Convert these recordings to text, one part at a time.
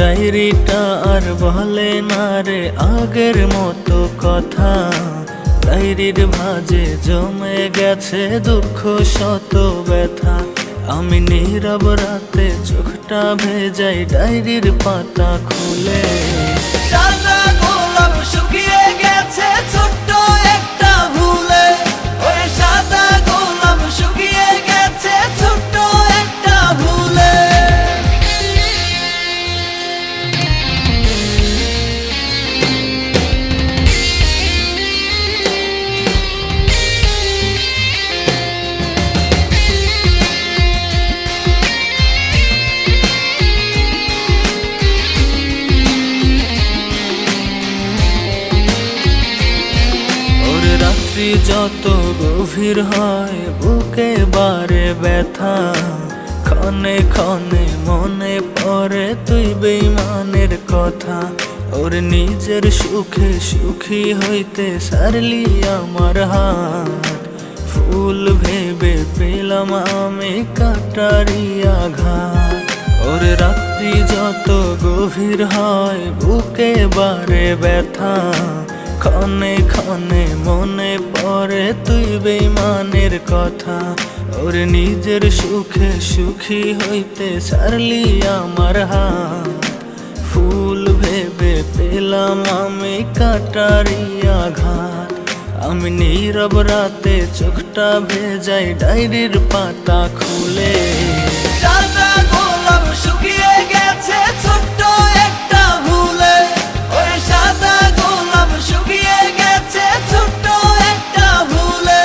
ডায়েরিটা আর বলে না রে আগের মতো কথা। ডায়েরির ভাঁজে জমে গেছে দুঃখ শত ব্যথা। আমি নীরব রাতে চোখটা ভেজাই ডায়েরির পাতা খুলে। সাদা গোলাপ শুকিয়ে গেছে ছোট্ট একটা ভুলে। ওরে সাদা গোলাপ শুকিয়ে গেছে ছোট্ট একটা ভুলে। রাত্রি যত গভীর হয় বুকে বারে ব্যথা। ক্ষণে ক্ষণে মনে পড়ে তুই বেঈমানের কথা। ওর নিজের সুখে সুখী হইতে সারলি আমার হাত। ফুল ভেবে পেলাম আমি কাটারি আঘাত। ওর রাত্রি যত গভীর হয় বুকে বারে ব্যথা। ক্ষণে ক্ষণে মনে পড়ে তুই বেঈমানের কথা। ওর নিজের সুখে সুখী হইতে সারলি আমার হাত। ফুল ভেবে পেলাম আমি কাটারি আঘাত। আমি নীরব রাতে চোখটা ভেজাই ডায়েরির পাতা খুলে। সাদা গোলাপ শুকিয়ে গেছে ছোট্ট একটা ভুলে। ওরে সাদা গোলাপ শুকিয়ে গেছে ছোট্ট একটা ভুলে।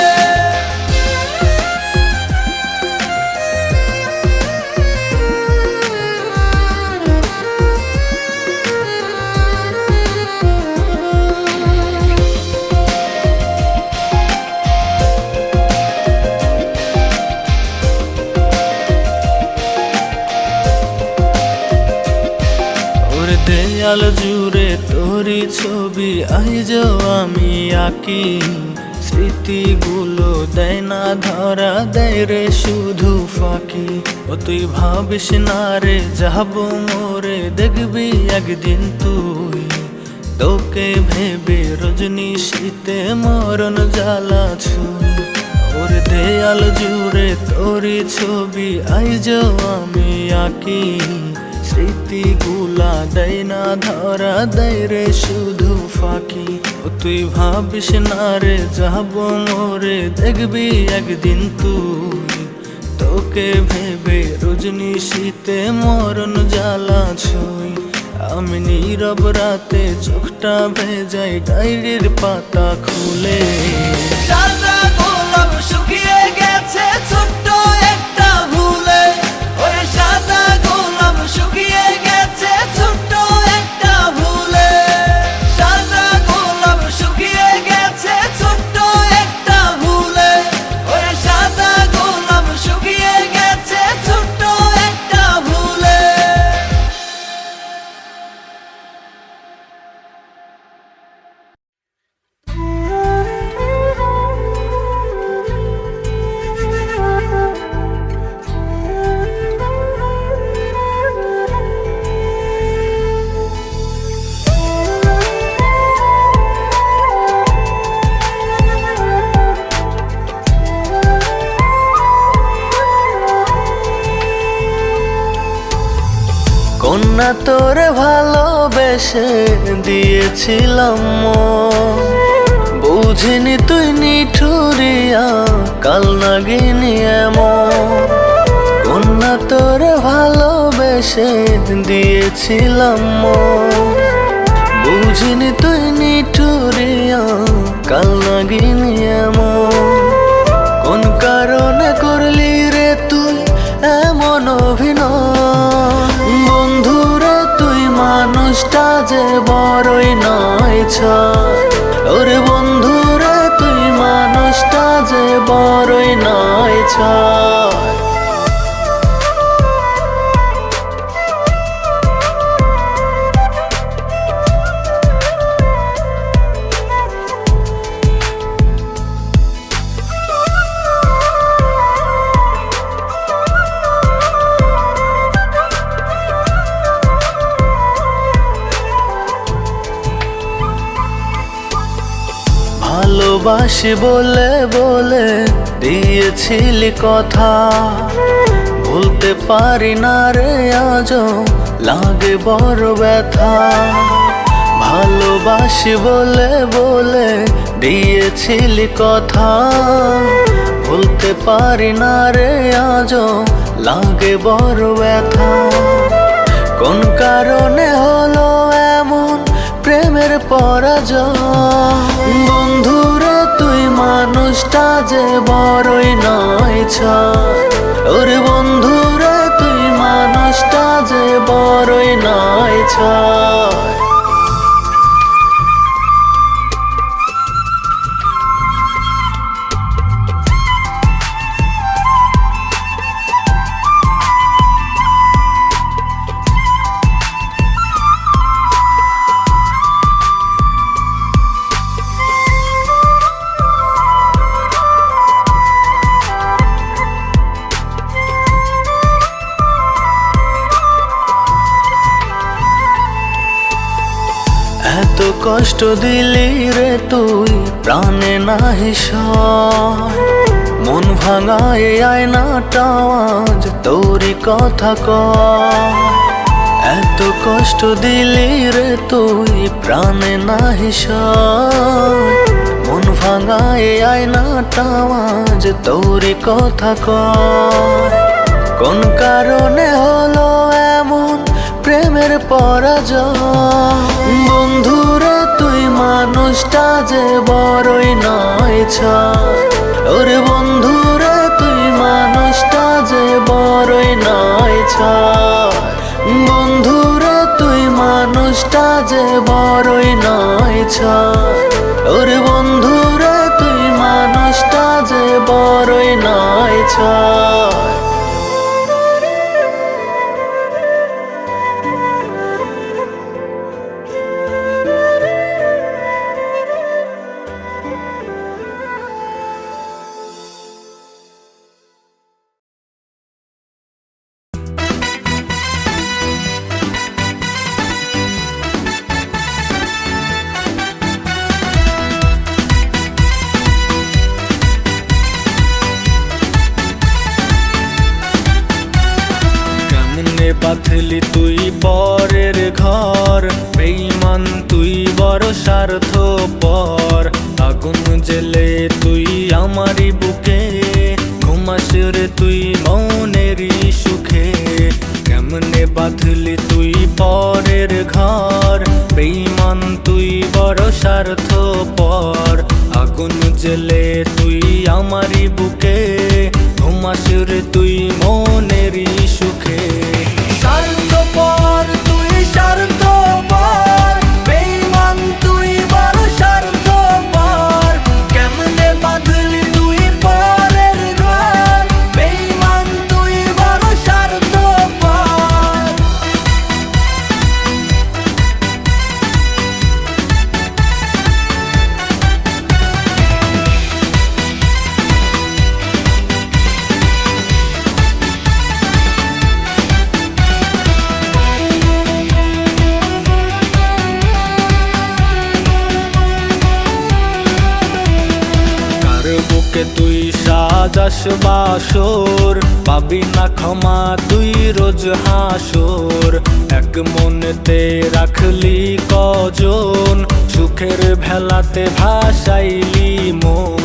দেয়াল জুড়ে তোরই ছবি আইজো আমি আঁকি। স্মৃতিগুলো দেয় না ধরা, দেয় রে শুধু ফাঁকি। ও তুই ভাবিস না রে যাবো মোরে, দেখবি একদিন তুই। তোকে ভেবে রজনী শীতে মরণ জ্বালা ছুঁই। ওর দেয়াল জুড়ে তোরই ছবি আইজো আমি আঁকি। স্মৃতিগুলা দেয় না ধরা, দেয় রে শুধু ফাঁকি। ও তুই ভাবিস না রে যাবো মোরে, দেখবি একদিন তুই। তোকে ভেবে রজনী শীতে মরণ জ্বালা ছুঁই। আমি নীরব রাতে চোখটা ভেজাই ডায়েরির পাতা খুলে। সাদা গোলাপ শুকিয়ে গেছে ছোট্ট একটা ভুলে। ওরে সাদা গোলাপ শুকিয়ে গেছে ছোট্ট একটা ভুলে। সাদা গোলাপ শুকিয়ে গেছে ছোট্ট একটা ভুলে। ওরে সাদা গোলাপ শুকিয়ে গেছে ছোট্ট একটা ভুলে। কন্যা তোরে ভালোবেসে দিয়েছিলাম মন। বুঝিনি তুই নিঠুরিয়া কাল নাগিনি এমন। কন্যা তোরে ভালোবেসে দিয়েছিলাম মন। বুঝিনি তুই নিঠুরিয়া কাল নাগিনি এমন। কোন কারণে করলি রে তুই এমন অভিনয়। বন্ধুরে তুই মানুষটা যে বড়ই নয় ছায়। ওরে বন্ধুরে তুই মানুষটা যে বড়ই নয় ছায়। ভালোবাসি বলে বলে দিয়েছিলি কথা, ভুলতে পারি না রে আজও লাগে বড় ব্যথা। ভালোবাসি বলে বলে দিয়েছিলি কথা, ভুলতে পারি না রে আজও লাগে বড় ব্যথা। কোন কারণে হলো এমন প্রেমের পরাজয়? বন্ধুরে তুই মানুষটা যে বড়ই নয় ছায়, ওরে বন্ধুরে তুই মানুষটা যে বড়ই নয় ছায়। এত কষ্ট দিলি রে তুই প্রাণে নাহি সয়, মন ভাঙায় আয়নাটা আজ তোরই কথা কয়। এত কষ্ট দিলি রে তুই প্রাণে নাহি সয়, মন ভাঙায় আয়নাটা আজ তোরই কথা কয়। কোন কারণে হলো এমন প্রেমের পরাজয়? বন্ধুরে তুই মানুষটা যে বড়ই নয় ছায়, ওরে বন্ধুরে তুই মানুষটা যে বড়ই নয় ছায়। বন্ধুরে তুই মানুষটা যে বড়ই নয় ছায়, ওরে বন্ধুরে তুই মানুষটা যে বড়ই নয় ছায়। বাঁধলি তুই পরের ঘর, বেঈমান তুই বড় স্বার্থপর। আগুন জেলে তুই আমারই বুকে, ঘুমাস রে তুই মনেরই সুখে। কেমনে বাঁধলি তুই পরের ঘর, বেঈমান তুই বড় স্বার্থপর। আগুন জেলে তুই আমারই বুকে, ঘুমাস রে তুই মনেরই সুখে। স্বার্থপর তুই স্বার্থপর, বেঈমান তুই বড় স্বার্থপর। কেমনে বাঁধলি তুই পরের ঘর, বেঈমান তুই বড় স্বার্থপর। তুই সাজাস বাসর, পাবি না ক্ষমা তুই রোজ হাসর। এক মনেতে রাখলি কজন, সুখের ভেলাতে ভাসাইলি মন।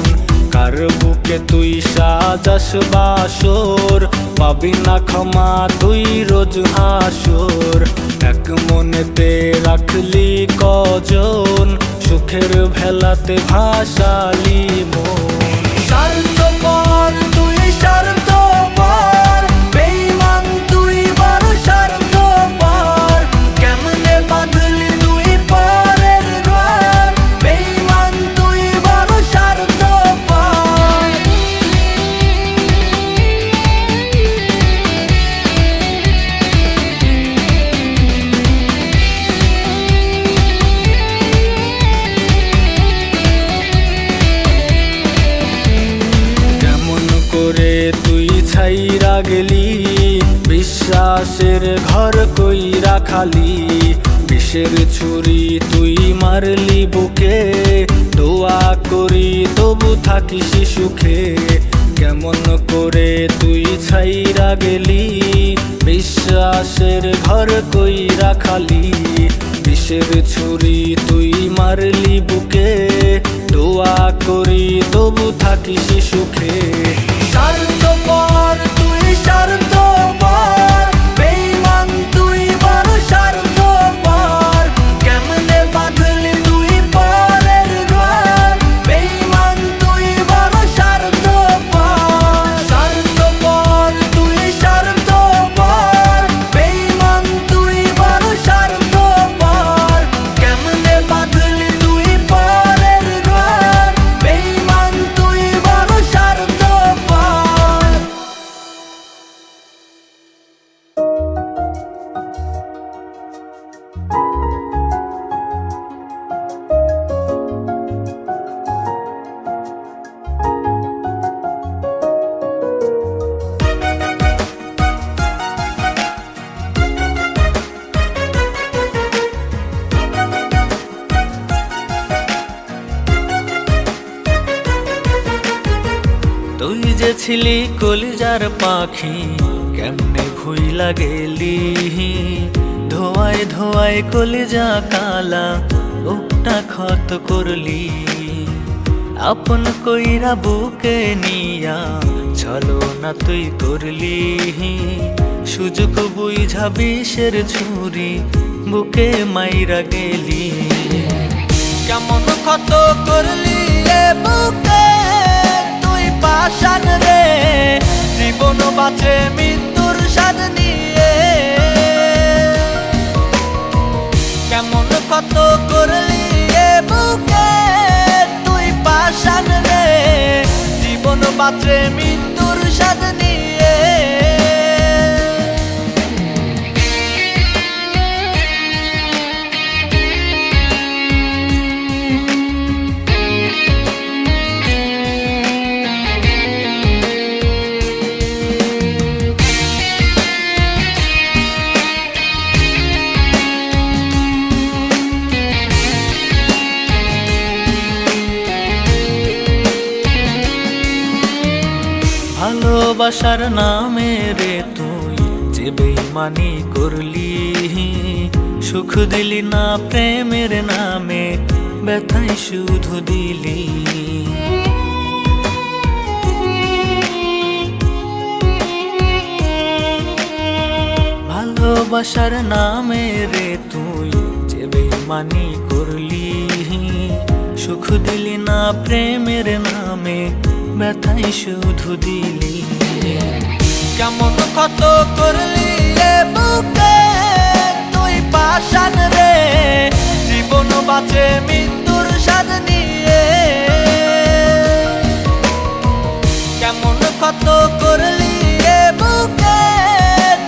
কার বুকে তুই সাজাস বাসর, পাবি না ক্ষমা তুই রোজ হাসর। এক মনেতে রাখলি কজন, সুখের ভেলাতে ভাসালি মন। স্বার্থপর তুই স্বার্থপর, বেঈমান তুই বড় স্বার্থপর। কেমনে বাঁধলি তুই পরের ঘর, বেঈমান তুই বড় স্বার্থপর। ছাইরা গেলি বিশ্বাসের ঘর কইরা খালি। বিষের ছুরি তুই মারলি বুকে, দোয়া করি তবু থাকিস সুখে। কেমন করে তুই ছাইরা গেলি, বিশ্বাসের ঘর কইরা খালি। বিষের ছুরি তুই মারলি বুকে, দোয়া করি তবু থাকিস সুখে। স্বার্থপর তুই স্বার্থপর, বেঈমান তুই বড় স্বার্থপর। কেমনে বাঁধলি তুই পরের ঘর, বেঈমান তুই বড় স্বার্থপর। স্বার্থপর তুই স্বার্থপর, বেঈমান তুই বড় স্বার্থপর। কেমনে বাঁধলি তুই পরের ঘর, বেঈমান তুই বড় স্বার্থপর। তুই যে ছিলি কলিজার পাখি, কেমনে ভুইলা গেলি। ধোয়ায় ধোয়ায় কলিজা কালা, বুকটা ক্ষত করলি। আপন কইরা বুকে নিয়া চলো না তুই করলি। সুযোগ বুঝা বিষের ছুরি বুকে মাইরা গেলি। কেমন ক্ষত করলি এ বুকে তুই পাষাণ রে, জীবন বাঁচে মৃত্যুর স্বাদ নিয়ে। কেমন ক্ষত করলি এ বুকে তুই পাষাণ রে, জীবন বাঁচে মৃত্যুর স্বাদ নিয়ে। ভালোবাসার নামে রে তুই যে বেঈমানি করলি। সুখ দিলি না প্রেমের নামে, ব্যথাই শুধু দিলি। ভালোবাসার নামে রে তুই যে বেঈমানি করলি। সুখ দিলি না প্রেমের নামে, ব্যথাই শুধু দিলি। কেমন ক্ষত করলি এ বুকে তুই পাষাণ রে, জীবন বাঁচে মৃত্যুর স্বাদ নিয়ে। কেমন ক্ষত করলি এ বুকে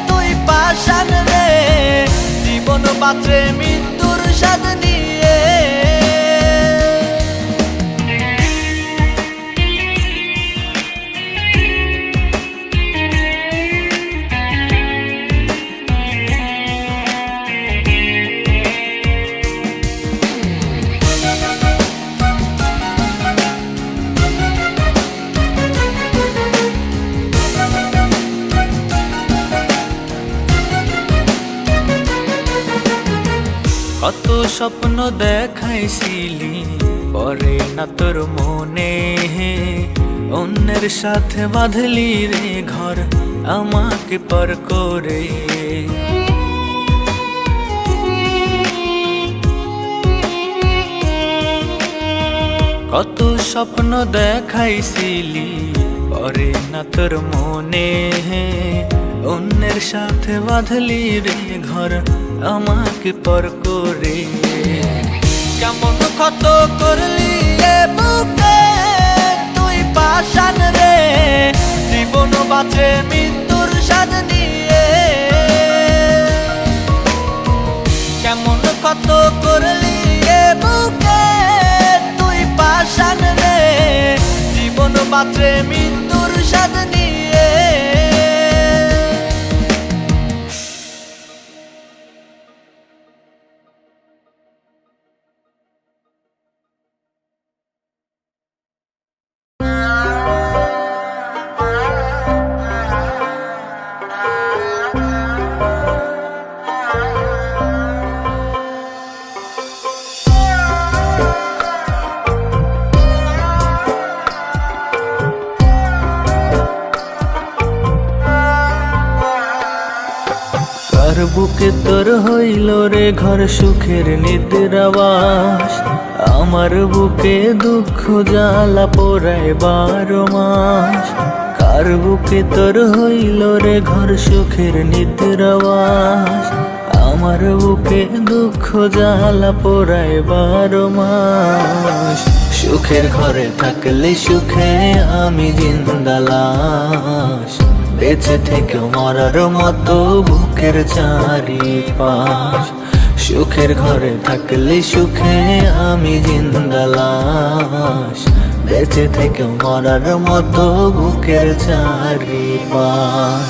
তুই পাষাণ রে, জীবন বাঁচে মৃত্যুর স্বাদ নিয়ে। কত স্বপ্ন দেখাইছিলি পরে না তোর মনে, অন্যের সাথে বাঁধলি রে ঘর আমাকে পর করে। কত স্বপ্ন দেখাইছিলি পরে না তোর মনে, অন্যের সাথে বাঁধলি রে ঘর আমাকে পর করে। কেমন ক্ষত করলি এ বুকে তুই পাষাণ রে, জীবন বাঁচে মৃত্যুর স্বাদ নিয়ে। কেমন ক্ষত করলি এ বুকে তুই পাষাণ রে, জীবন বাঁচে মৃত্যুর স্বাদ নিয়ে। বুকে তোর হইল রে ঘর সুখের নিদ্রাবাস, আমার বুকে দুঃখ জ্বালা পোড়ায় 12 মাস। কার বুকে তোর হইল রে ঘর সুখের নিদ্রাবাস, আমার বুকে দুঃখ জ্বালা পোড়ায় 12 মাস। সুখের ঘরে থাকলে সুখে আমি জিন্দা লাশ, বেঁচে থেকে মরার মতো বুকের চারিপাশ। সুখের ঘরে থাকলে সুখে আমি জিন্দা লাশ, বেঁচে থেকে মরার মতো বুকের চারিপাশ।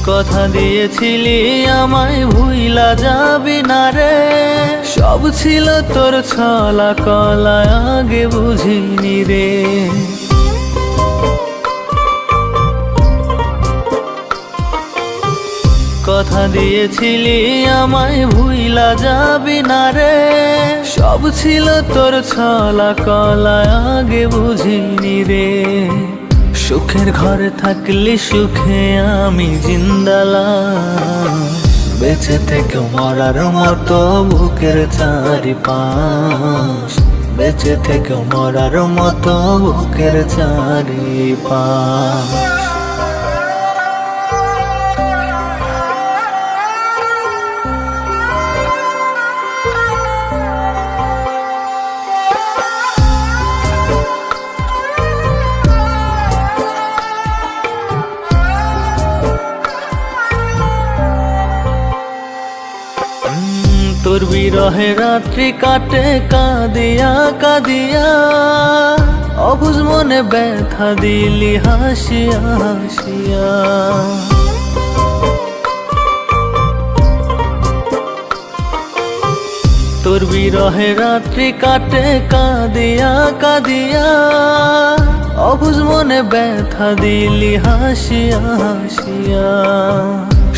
কথা দিয়েছিলি আমায় ভুইলা যাবি না রে, সব ছিল তোর ছলা কলা আগে বুঝিনি রে। কথা দিয়েছিলি আমায় ভুইলা যাবি না রে, সব ছিল তোর ছলা কলা আগে বুঝিনি রে। সুখের ঘরে থাকলে সুখে আমি জিন্দা লাশ, বেঁচে থেকে মরার মতো বুকের চারিপাশ, বেঁচে থেকে মরার মতো বুকের চারিপাশ। তোর বিরহে রাত্রি কাটে কাঁদিয়া কাঁদিয়া, অবুঝ মনে ব্যথা দিলি হাসিয়া হাসিয়া। তোর বিরহে রাত্রি কাটে কাঁদিয়া কাঁদিয়া, অবুঝ মনে ব্যথা দিলি হাসিয়া হাসিয়া।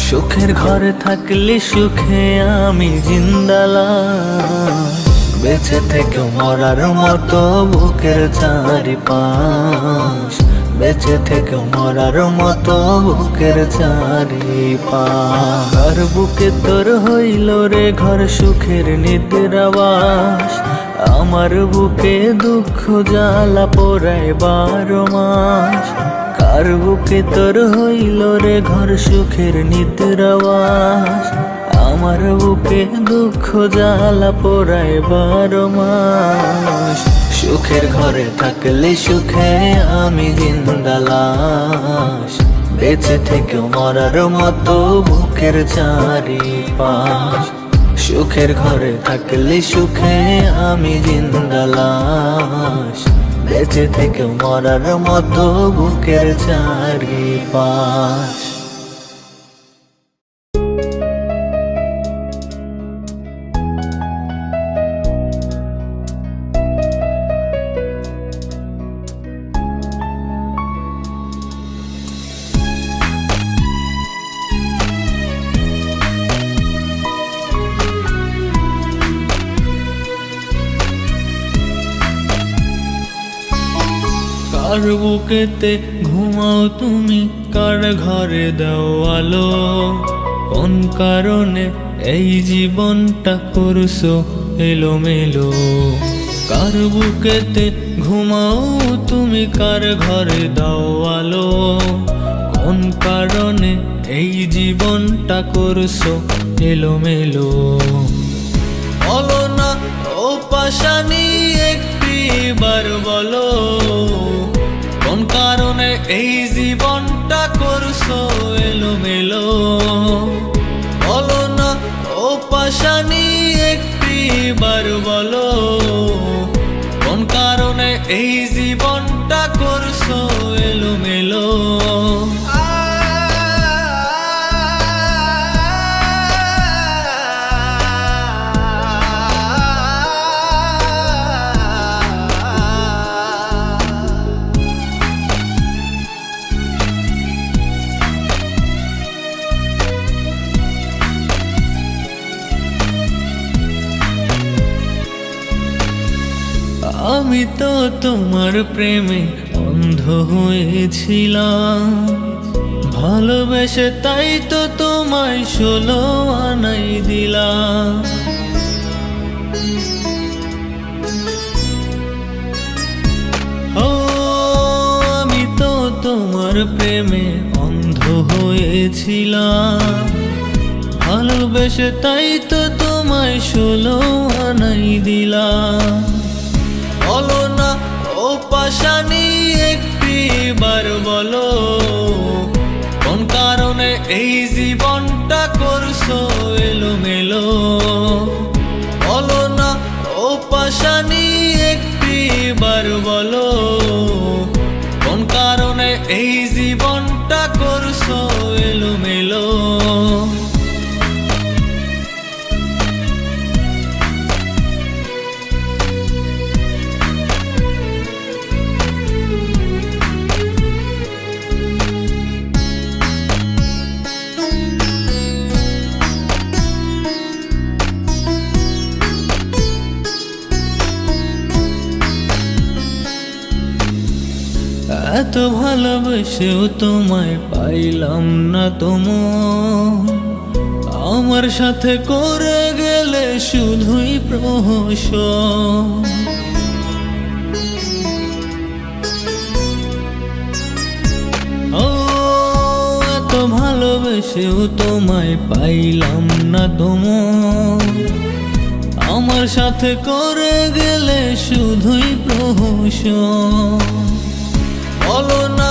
সুখের ঘরে থাকলে সুখে আমি জিন্দা লাশ, বেঁচে থেকে মরার মতো বুকের চারিপাশ, বেঁচে থেকে মরার মতো বুকের চারিপাশ। আর বুকে তোর হইল রে ঘর সুখের নিদ্রাবাস, আমার বুকে দুঃখ জ্বালা পোড়ায় 12 মাস। কার বুকে তোর হইল রে ঘর সুখের নিদ্রাবাস, আমার বুকে দুঃখ জ্বালা পোড়ায় 12 মাস। সুখের ঘরে থাকলে সুখে আমি জিন্দা লাশ, বেঁচে থেকে মরার মতো বুকের চারিপাশ। সুখের ঘরে থাকলে সুখে আমি জিন্দা লাশ, বেঁচে থেকে মরার মতো বুকের চারিপাশ। কার বুকেতে ঘুমাও তুমি, কার ঘরে দাও আলো, কোন কারণে এই জীবনটা করছো এলোমেলো। কার বুকেতে ঘুমাও তুমি, কার ঘরে দাও আলো, কোন কারণে এই জীবনটা করছো এলোমেলো। বলো না ও পাশানি একটিবার বলো, কোন কারণে এই জীবনটা করছো এলোমেলো। বলো না ও পাশানি একটিবার বলো, কোন কারণে এই জীবনটা করছো এলোমেলো। আমি তো তোমার প্রেমে অন্ধ হয়েছিলাম, ভালোবেসে তাই তো তোমায় 16 আনাই দিলাম। ও আমি তো তোমার প্রেমে অন্ধ হয়েছিলাম, ভালোবেসে তাই তো তোমায় 16 আনাই দিলাম। বলো না ও পাশানি একটিবার বলো, কোন কারণে এই জীবনটা করছো এলোমেলো। বলো না ও পাশানি একটিবার বলো, কোন কারণে এই জীবনটা করছো এলোমেলো। এত ভালোবেসেও তোমায় পাইলাম না তোমার, আমার সাথে করে গেলে শুধুই প্রহসন। ও এত ভালোবেসেও তোমায় পাইলাম না তোমার, আমার সাথে করে গেলে শুধুই প্রহসন। বলো না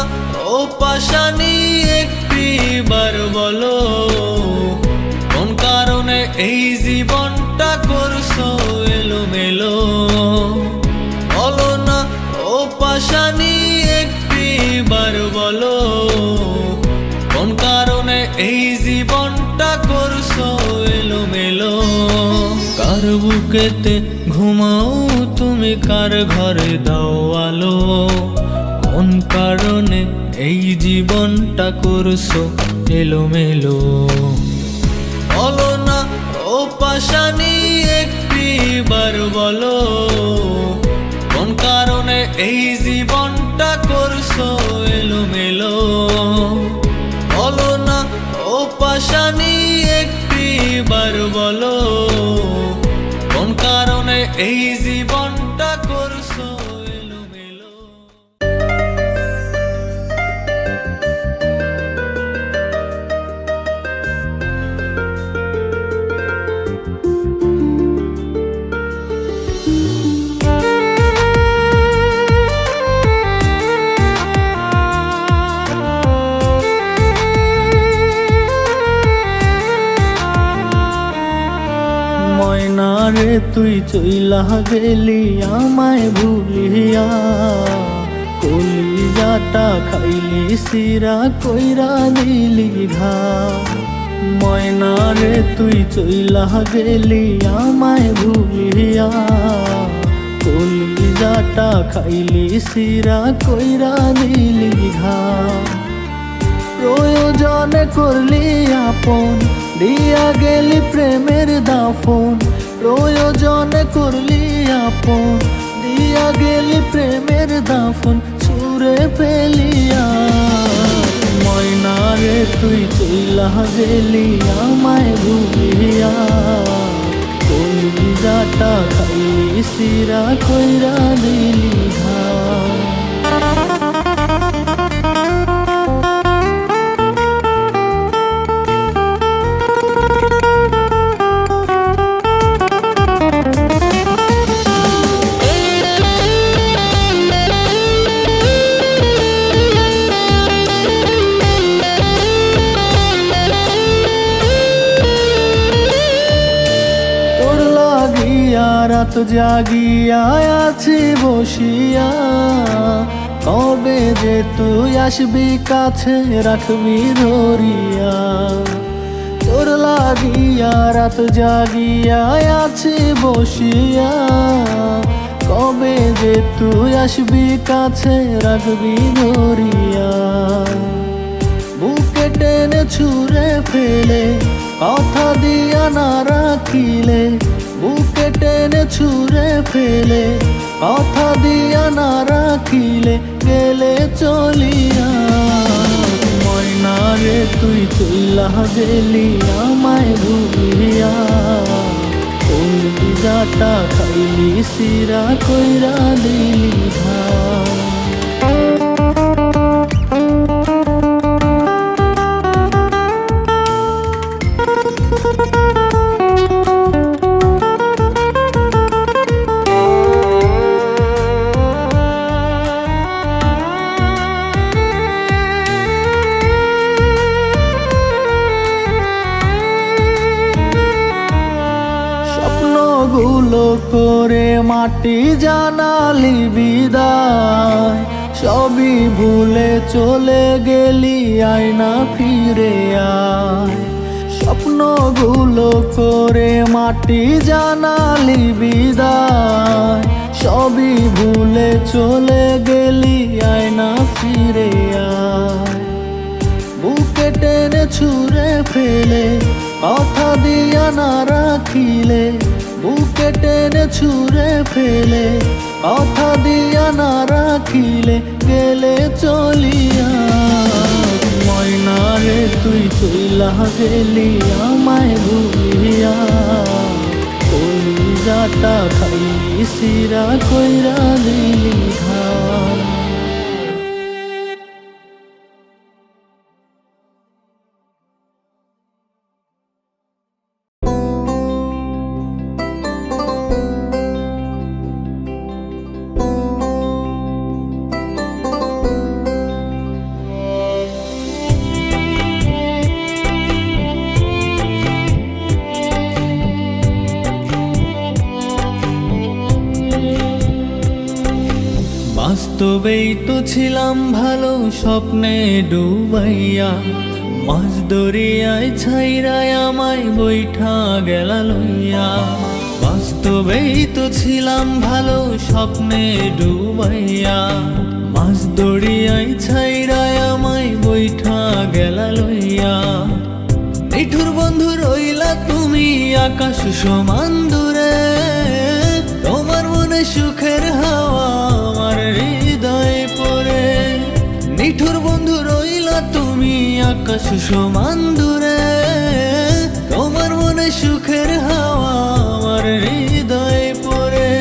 ও পাশানি একটিবার বলো, কোন কারণে এই জীবনটা করছো এলোমেলো। বলো না ও পাশানি একটিবার বলো, কোন কারণে এই জীবনটা করছো এলোমেলো। কার বুকেতে ঘুমাও তুমি, কার ঘরে দাও আলো, কোন কারণে এই জীবনটা করছো এলোমেলো। বলো না ও পাশানি একটিবার বলো, কোন কারণে এই জীবনটা করছো এলোমেলো। বলো না ও পাশানি একটিবার বলো, কোন কারণে এই জীবনটা করছো এলোমেলো। ময়না রে তুই চইলা গেলি আমায় ভুলিয়া, কলিজাটা খাইলি সিরা কইরা দিলি ঘা। ময়না রে তুই চইলা গেলি আমায় ভুলিয়া, কলিজাটা খাইলি সিরা কইরা দিলি ঘা। প্রয়োজনে করলি আপন, দিয়া গেলি প্রেমের দাফন। প্রয়োজনে করলি আপন, দিয়া গেলি প্রেমের দাফন। ছুঁড়ে ফেলিয়া ময়না রে তুই চইলা গেলি আমায় ভুলিয়া, কলিজাটা খাইলি সিরা কইরা দিলি ঘা। রাত জাগিয়া আছি বসিয়া, কবে যে তুই আসবি কাছে রাখবি ধরিয়া। তোর লাগিয়া রাত জাগিয়া আছি বসিয়া, কবে যে তুই আসবি কাছে রাখবি ধরিয়া। বুকে টেনে ছুঁড়ে ফেলে কথা দিয়া না রাখিলে, বুকে টেনে ছুঁড়ে ফেলে কথা দিয়া না রাখিলে গেলে চলিয়া। ময়না রে তুই চইলা গেলি আমায় ভুলিয়া, কলিজাটা খাইলি সিরা কইরা দিলি ভাই। স্বপ্নগুলো করে মাটি জানালি বিদায়, সবই ভুলে চলে গেলি আয়না ফিরে আয়। স্বপ্নগুলো করে মাটি জানালি বিদায়, সবই ভুলে চলে গেলি আয়না ফিরে আয়। বুকে টেনে ছুঁড়ে ফেলে কথা দিয়া না রাখিলে, বুকে টেনে ছুঁড়ে ফেলে কথা দিয়া না রাখিলে গেলে চলিয়া। ময়না রে তুই চইলা গেলি আমায় ভুলিয়া, কলিজাটা খাইলি সিরা কইরা দিলি ঘাই। বাস্তবেই তো ছিলাম ভালো স্বপ্নে ডুবাইয়া, মাছ দরিয়ায় ছাইরায় আমায় বৈঠা গেলা লইয়া। বাস্তবেই তো ছিলাম ভালো স্বপ্নে ডুবাইয়া, মাছ দরিয়ায় ছাইরায় আমায় বৈঠা গেলা লইয়া। নিঠুর বন্ধু রইলা তুমি আকাশ সমান দূরে, তোমার মনে সুখের হাওয়া আমার হৃদয়ে পড়ে। নিঠুর বন্ধু রইলা তুমি আকাশ সমান দূরে, তোমার মনে সুখের হাওয়া আমার হৃদয়ে পড়ে।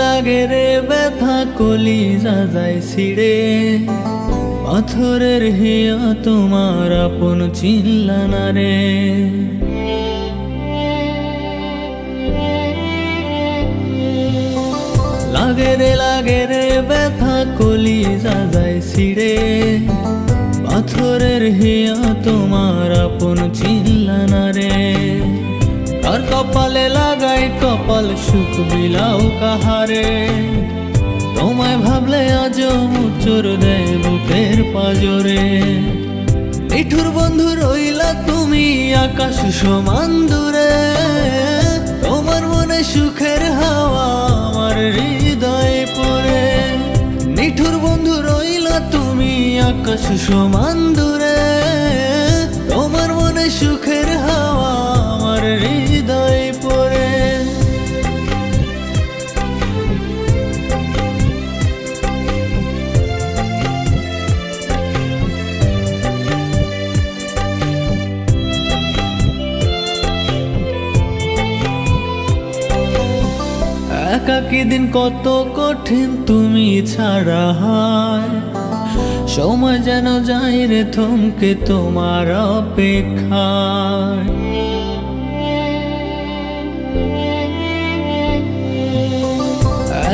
লাগে রে ব্যথা কলিজা যায় ছিড়ে, পাথরের হিয়া তোমার আপন চিনলা না রে। লাগে রে ব্যথা কলিজা যায় ছিড়ে, পাথরের হিয়া তোমার আপন চিনলা না রে। আর কপালে লাগাই কপাল সুখ বিলাও কাহারে, তোমায় ভাবলে আজ মুচুর দেয় বুকের পাজরে। নিঠুর বন্ধু রইলা তুমি আকাশ সমান দূরে, তোমার মনে সুখের হাওয়া আমার হৃদয়ে পড়ে। নিঠুর বন্ধু রইলা তুমি আকাশ সমান দূরে, তোমার মনে সুখের হাওয়া আমার হৃদয়ে পড়ে। একাকী দিন কত কঠিন তুমি ছাড়া হয়, সময় যেন যায় রে থমকে তোমার অপেক্ষায়।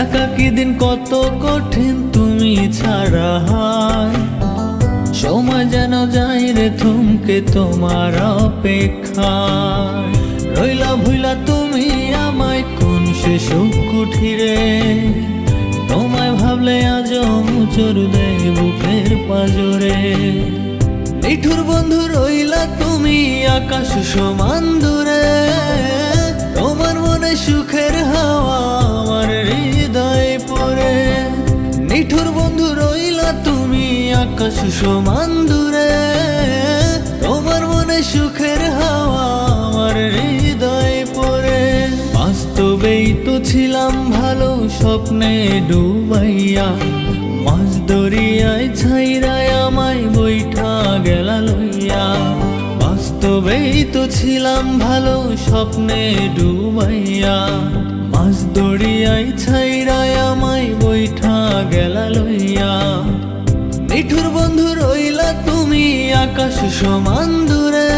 একাকী দিন কত কঠিন তুমি ছাড়া হয়, সময় যেন যায় রে থমকে তোমার অপেক্ষায়। রইলা ভুইলা তুমি আমায় কোন সে সুখ কুঠিরে, তোমায় ভাবলে আজ মুচুর দেয় বুকের পাজরে। নিঠুর বন্ধু রইলা তুমি আকাশ সমান দূরে, তোমার মনে সুখের হাওয়া আকাশ সমান দূরে, তোমার মনে সুখের হাওয়া আমার হৃদয়ে পড়ে। বাস্তবেই তো ছিলাম ভালো, স্বপ্নে ডুবাইয়া মাছ দরিয়ায় ছাইরায় আমায় বৈঠা গেলা লইয়া। বাস্তবেই তো ছিলাম ভালো, স্বপ্নে ডুবাইয়া মাছ দরিয়ায় ছাইরায় আমায় বৈঠা গেলা লইয়া। নিঠুর বন্ধু রইলা তুমি আকাশ সমান দূরে,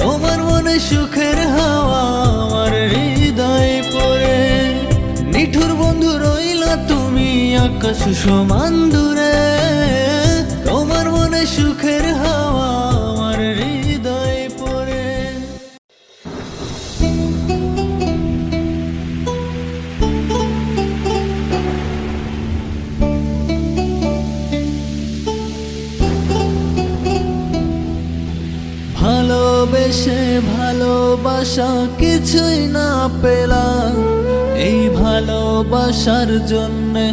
তোমার মনে সুখের হাওয়া আমার হৃদয়ে পড়ে। নিঠুর বন্ধু রইলা তুমি আকাশ সমান দূরে, তোমার মনে সুখের হাওয়া আমার হৃদয়ে পড়ে। ভালোবেসে ভালোবাসা কিছুই না পেলাম, এই ভালোবাসার জন্যে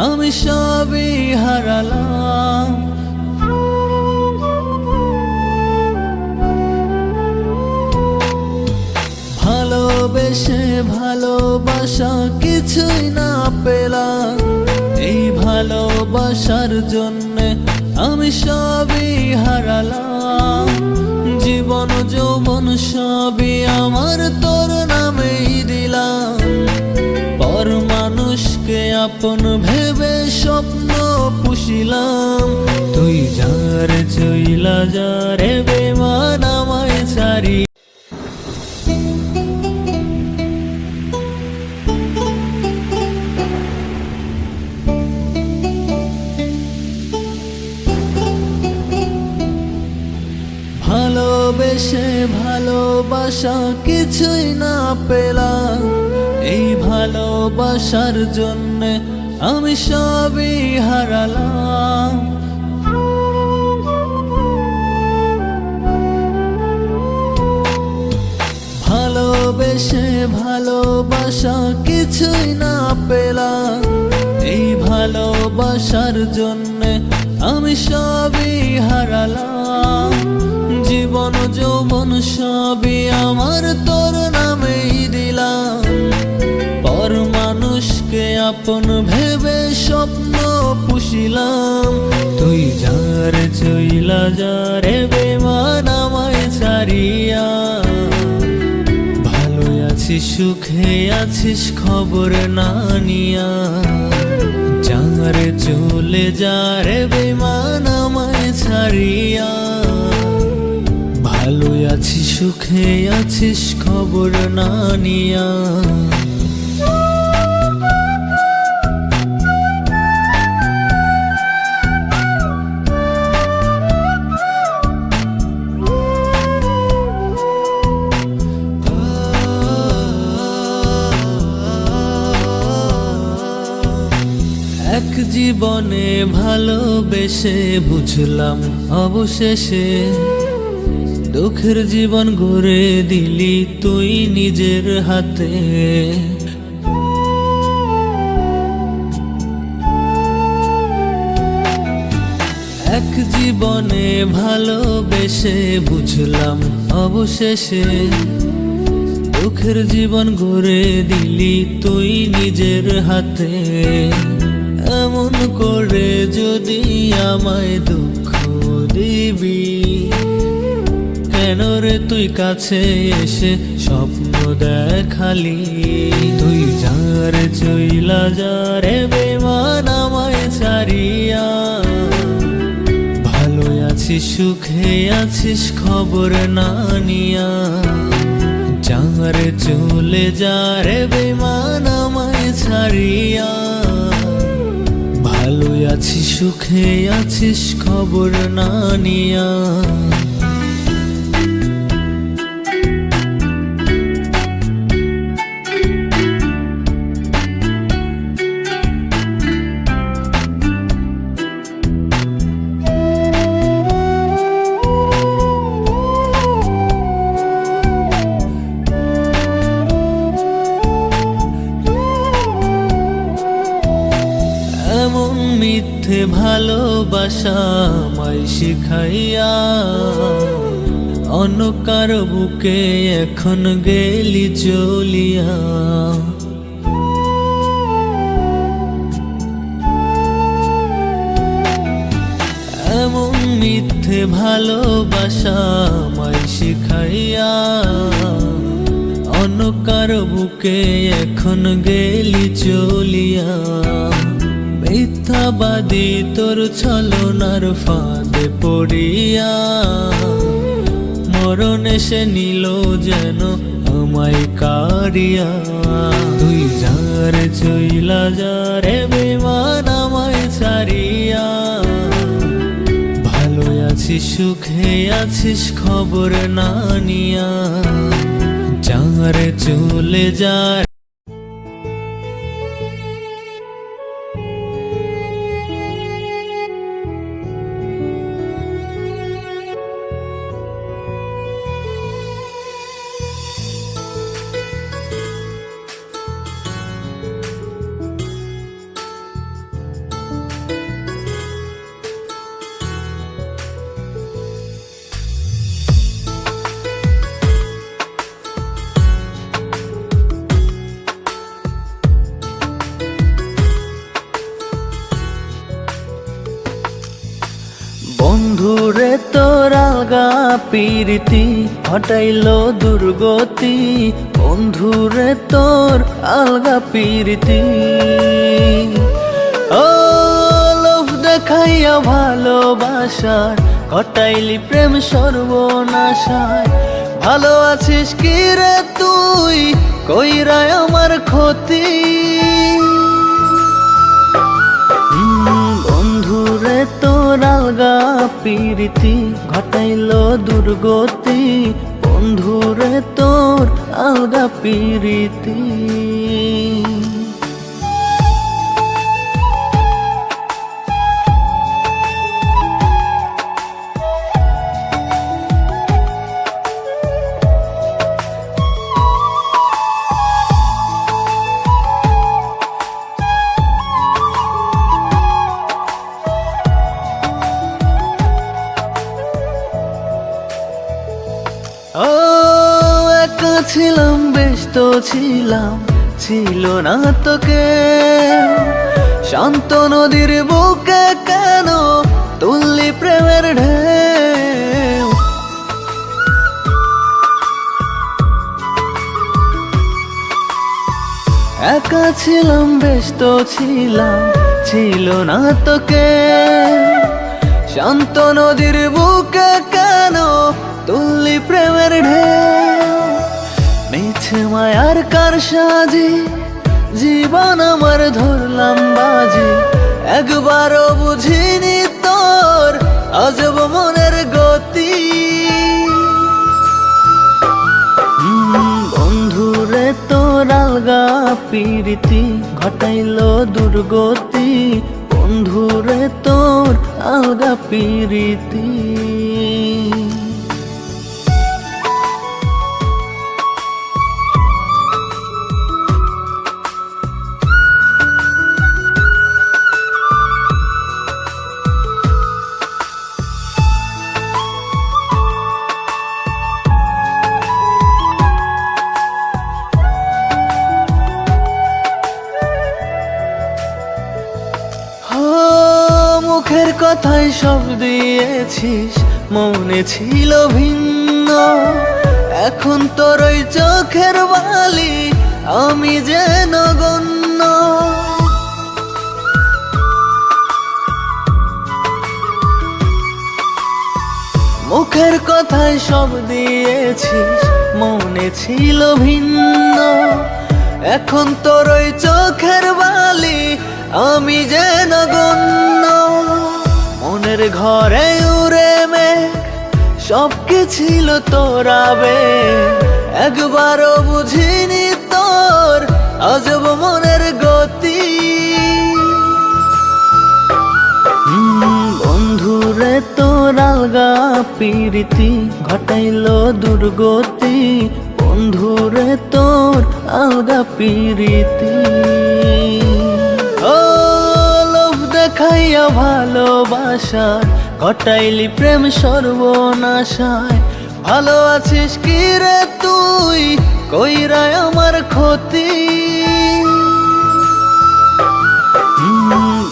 আমি সবই হারালাম। ভালোবেসে ভালোবাসা কিছুই না পেলাম, এই ভালোবাসার জন্যে আমি সবই হারালাম। জীবন যৌবন সবই আমার তোর নামেই দিলাম, পর মানুষকে আপন ভেবে স্বপ্ন পুষিলাম। তুই যার চইলা যারে বেমান আমায় ছাড়ি। ভালোবেসে ভালোবাসা কিছুই না পেলাম, এই ভালোবাসার জন্যে আমি সবই হারালাম। ভালোবেসে ভালোবাসা কিছুই না পেলাম, এই ভালোবাসার জন্যে আমি সবই হারালাম। জীবন যৌবন সবই আমার তোর নামেই দিলাম, পর মানুষকে আপন ভেবে স্বপ্ন পুষিলাম। তুই যার চইলা যারে বেমান আমায় ছাড়িয়া। ভালো আছিস সুখে আছিস খবর না নিয়া, যারে চলে যারে বেমান আমায় ছাড়িয়া। ভালো আছিস সুখে আছিস খবর না নিয়া। এক জীবনে ভালোবেসে বুঝলাম অবশেষে, দুঃখের জীবন গড়ে দিলি তুই নিজের হাতে। এক জীবনে ভালোবেসে বুঝলাম অবশেষে, দুঃখের জীবন গড়ে দিলি তুই নিজের হাতে। এমন করে যদি আমায় দুঃখ দিবি, কেন রে তুই কাছে এসে স্বপ্ন দেখালি। তুই যার চইলা যারে বেমান আমায় ছাড়িয়া। ভালো আছিস সুখে আছিস খবর না নিয়া, যার চলে যারে বেমান আমায় ছাড়িয়া। ভালো আছিস সুখে আছিস খবর না নিয়া। মিথ্যে ভালোবাসা আমায় শিখাইয়া অন্য কারো বুকে এখন গেলি চলিয়া। এমন মিথ্যে ভালোবাসা আমায় শিখাইয়া অন্য কারো বুকে এখন গেলি চলিয়া। মিথ্যাবাদী তোর ছলনার ফাঁদে পড়িয়া মরণ এসে নিল যেন আমায় কারিয়া। তুই যার চইলা যারে বেমান আমায় ছাড়িয়া, ভালো আছিস সুখে আছিস খবর না নিয়া, যারে চলে যায়। বন্ধুরে তোর আলগা প্রীতি হটাইলো দুর্গতি, বন্ধুরে তোর আলগা প্রীতি। ও লোভ দেখাইয়া ভালোবাসার ঘটাইলি প্রেম সর্বনাশায়। ভালো আছিস কি রে তুই কইরাই আমার ক্ষতি। বন্ধুরে তোর আলগা প্রীতি ঘটাইলো দুর্গতি, বন্ধুরে তোর আলগা প্রীতি। ও একা ছিলাম ব্যস্ত ছিলাম, ছিল না তোকে শান্ত নদীর বুকে কেন তুললি প্রেমের ঢেউ। একা ছিলাম ব্যস্ত ছিলাম, ছিল না তোকে শান্ত নদীর বুকে কেন তুললি প্রেমের ঢেউ। মিছে মায়ার কারসাজি জীবন আমার ধরলাম বাজি, একবারও বুঝিনি তোর আজব মনের গতি। বন্ধুরে তোর আলগা প্রীতি ঘটাইলো দুর্গতি, বন্ধুরে তোর আলগা প্রীতি। মুখের কথায় সব দিয়েছিস, মনে ছিল ভিন্ন, এখন তোর ওই চোখের বালি আমি যেন গণ্য। মুখের কথায় সব দিয়েছিস, মনে ছিল ভিন্ন, এখন তোর ওই চোখের বালি আমি যেন গণ্য। মনের ঘরে উড়ে মেঘ সব কি ছিল তোর আবেগ, একবারও বুঝিনি তোর আজব মনের গতি। বন্ধুরে তোর আলগা প্রীতি ঘটাইলো দুর্গতি, বন্ধুরে তোর আলগা প্রীতি। ও লোভ খাইয়া ভালোবাসার কটাইলি প্রেম সর্বনাশায়। ভালো আছিস কি রে তুই, কইরা আমার ক্ষতি।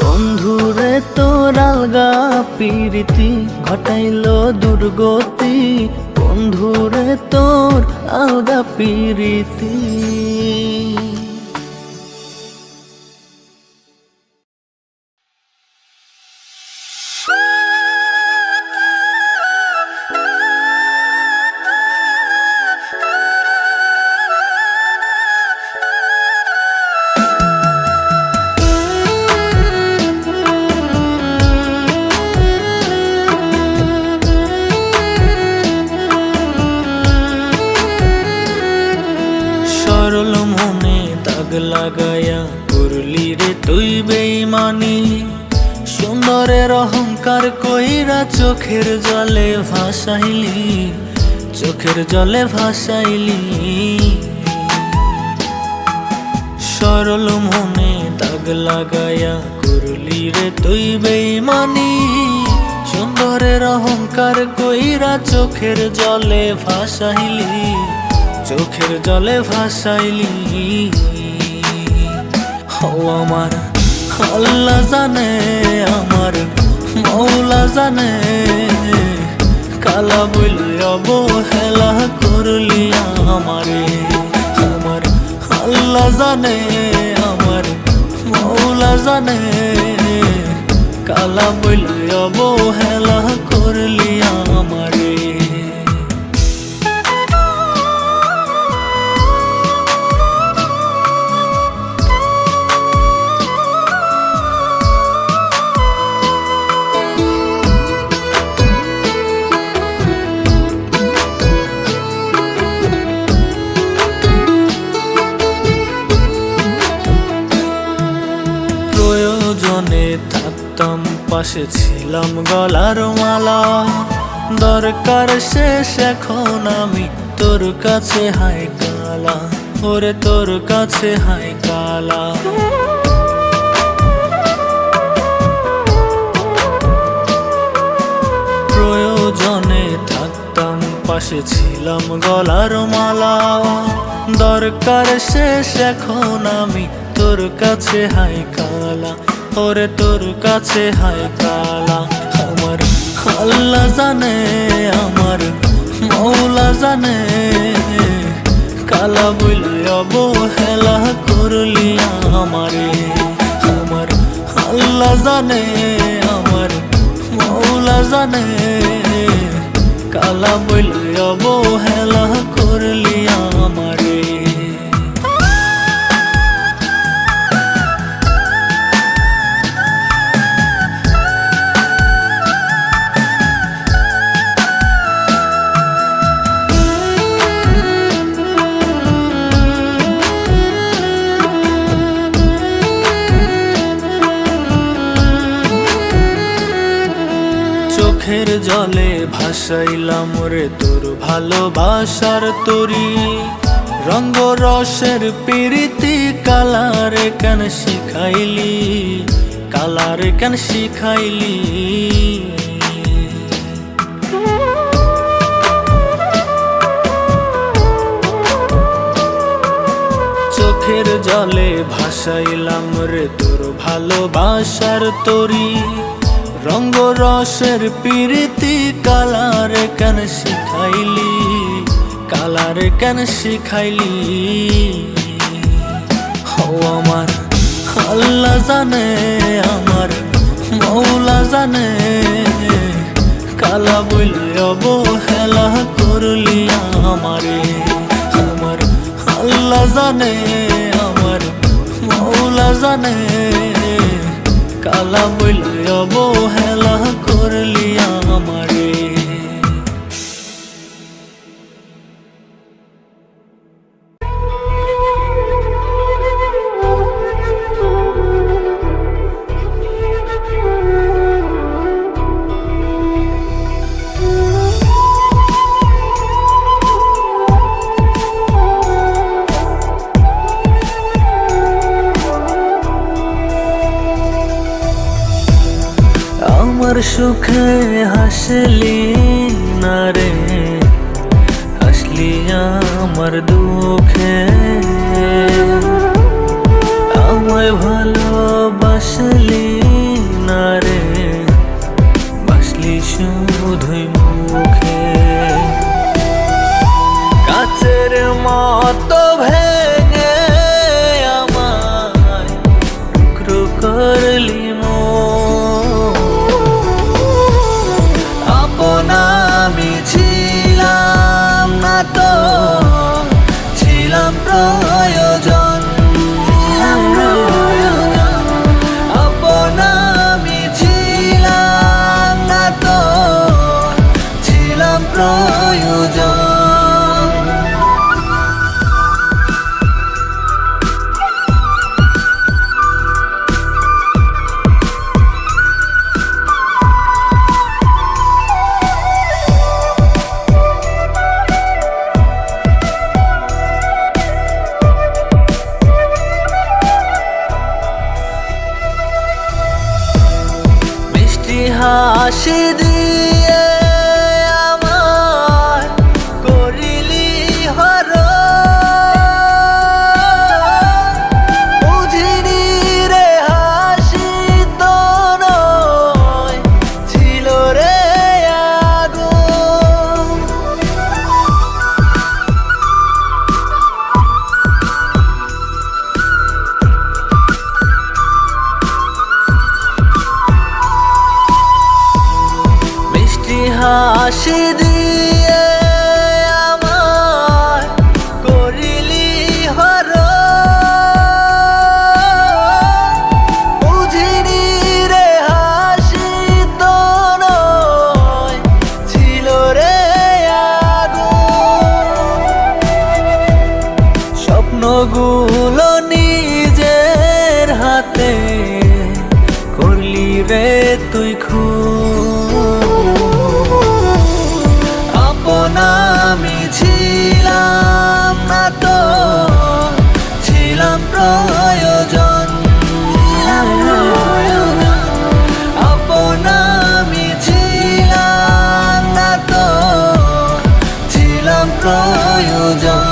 বন্ধুরে তোর আলগা পিরিতি ঘটাইল দুর্গতি। বন্ধুরে তোর আলগা পিরিতি। সরল মনে দাগ লাগায়া করলি রে তুই বেইমানি। সুন্দরের অহংকার কইরা চোখের জলে ভাসাইলি, চোখের জলে ভাসাইলি। সরল মনে দাগ লাগায়া করলি রে তুই বেইমানি। সুন্দরের অহংকার কইরা চোখের জলে ভাসাইলি, চোখের জলে ভাসাইলি। ও আমার আল্লাহ জানে, আমার মৌলা জানে, কালা বইলে অবহেলা করলি আমারে। আমার আল্লাহ জানে, আমার মৌলা জানে, কালা বইলে অবহেলা করলি আমারে। প্রয়োজনে থাকতাম পাশে, ছিলাম গলার মালা। দরকার শেষ এখন আমি তোর কাছে হাই কালা, ওরে তোর কাছে হাই কালা। প্রয়োজনে থাকতাম পাশে, ছিলাম গলার মালা। দরকার শেষ এখন আমি তোর কাছে হাই কালা, ওরে তোর কাছে হাই কালা। আমার আল্লাহ জানে, আমার মৌলা জানে, কালা বইলে অবহেলা করলি আমারে। আমার আল্লাহ জানে, আমার মৌলা জানে, কালা বইলে অবহেলা করলি আমারে। চোখের জলে ভাসাইলাম রে তোর ভালোবাসার তরি। রঙ্গ রসের প্রীতি কালারে কেন শিখাইলি, কালারে কেন শিখাইলি। চোখের জলে ভাসাইলাম রে তোর ভালোবাসার তরি। রঙ্গ রসের প্রীতি কালারে কেন শিখাইলি, কালারে কেন শিখাইলি। ও আমার আল্লাহ জানে, আমার মৌলা জানে, কালা বইলে অবহেলা করলি আমারে। আমার আল্লাহ জানে, আমার মৌলা জানে, কালা বইলে অবহেলা করলি আমারে। সুখে হাসলি না রে, হাসলি আমার দুঃখে। আমায় ভালোবাসলি না রে, বাসলি শুধুই মুখে। কাছের মতো ভেঙে আমায় টুকরো করলি মন। আপন আমি ছিলাম না তো, ছিলাম প্রয়োজন। আপন আমি ছিলাম না তো, ছিলাম প্রয়োজন। হাসি দিয়ে আমায় করিলি হরণ। বুঝিনি রে হাসি তো নয়, ছিল রে আগুন। হাসি দিয়ে আমায় করিলি হরণ। বুঝিনি রে হাসি তো নয়, ছিল রে আগুন। স্বপ্নগুলো নিজের হাতে করলি রে তুই খুন। আপন আমি ছিলাম না তো, ছিলাম প্রয়োজন। আপন আমি ছিলাম না তো, ছিলাম প্রয়োজন।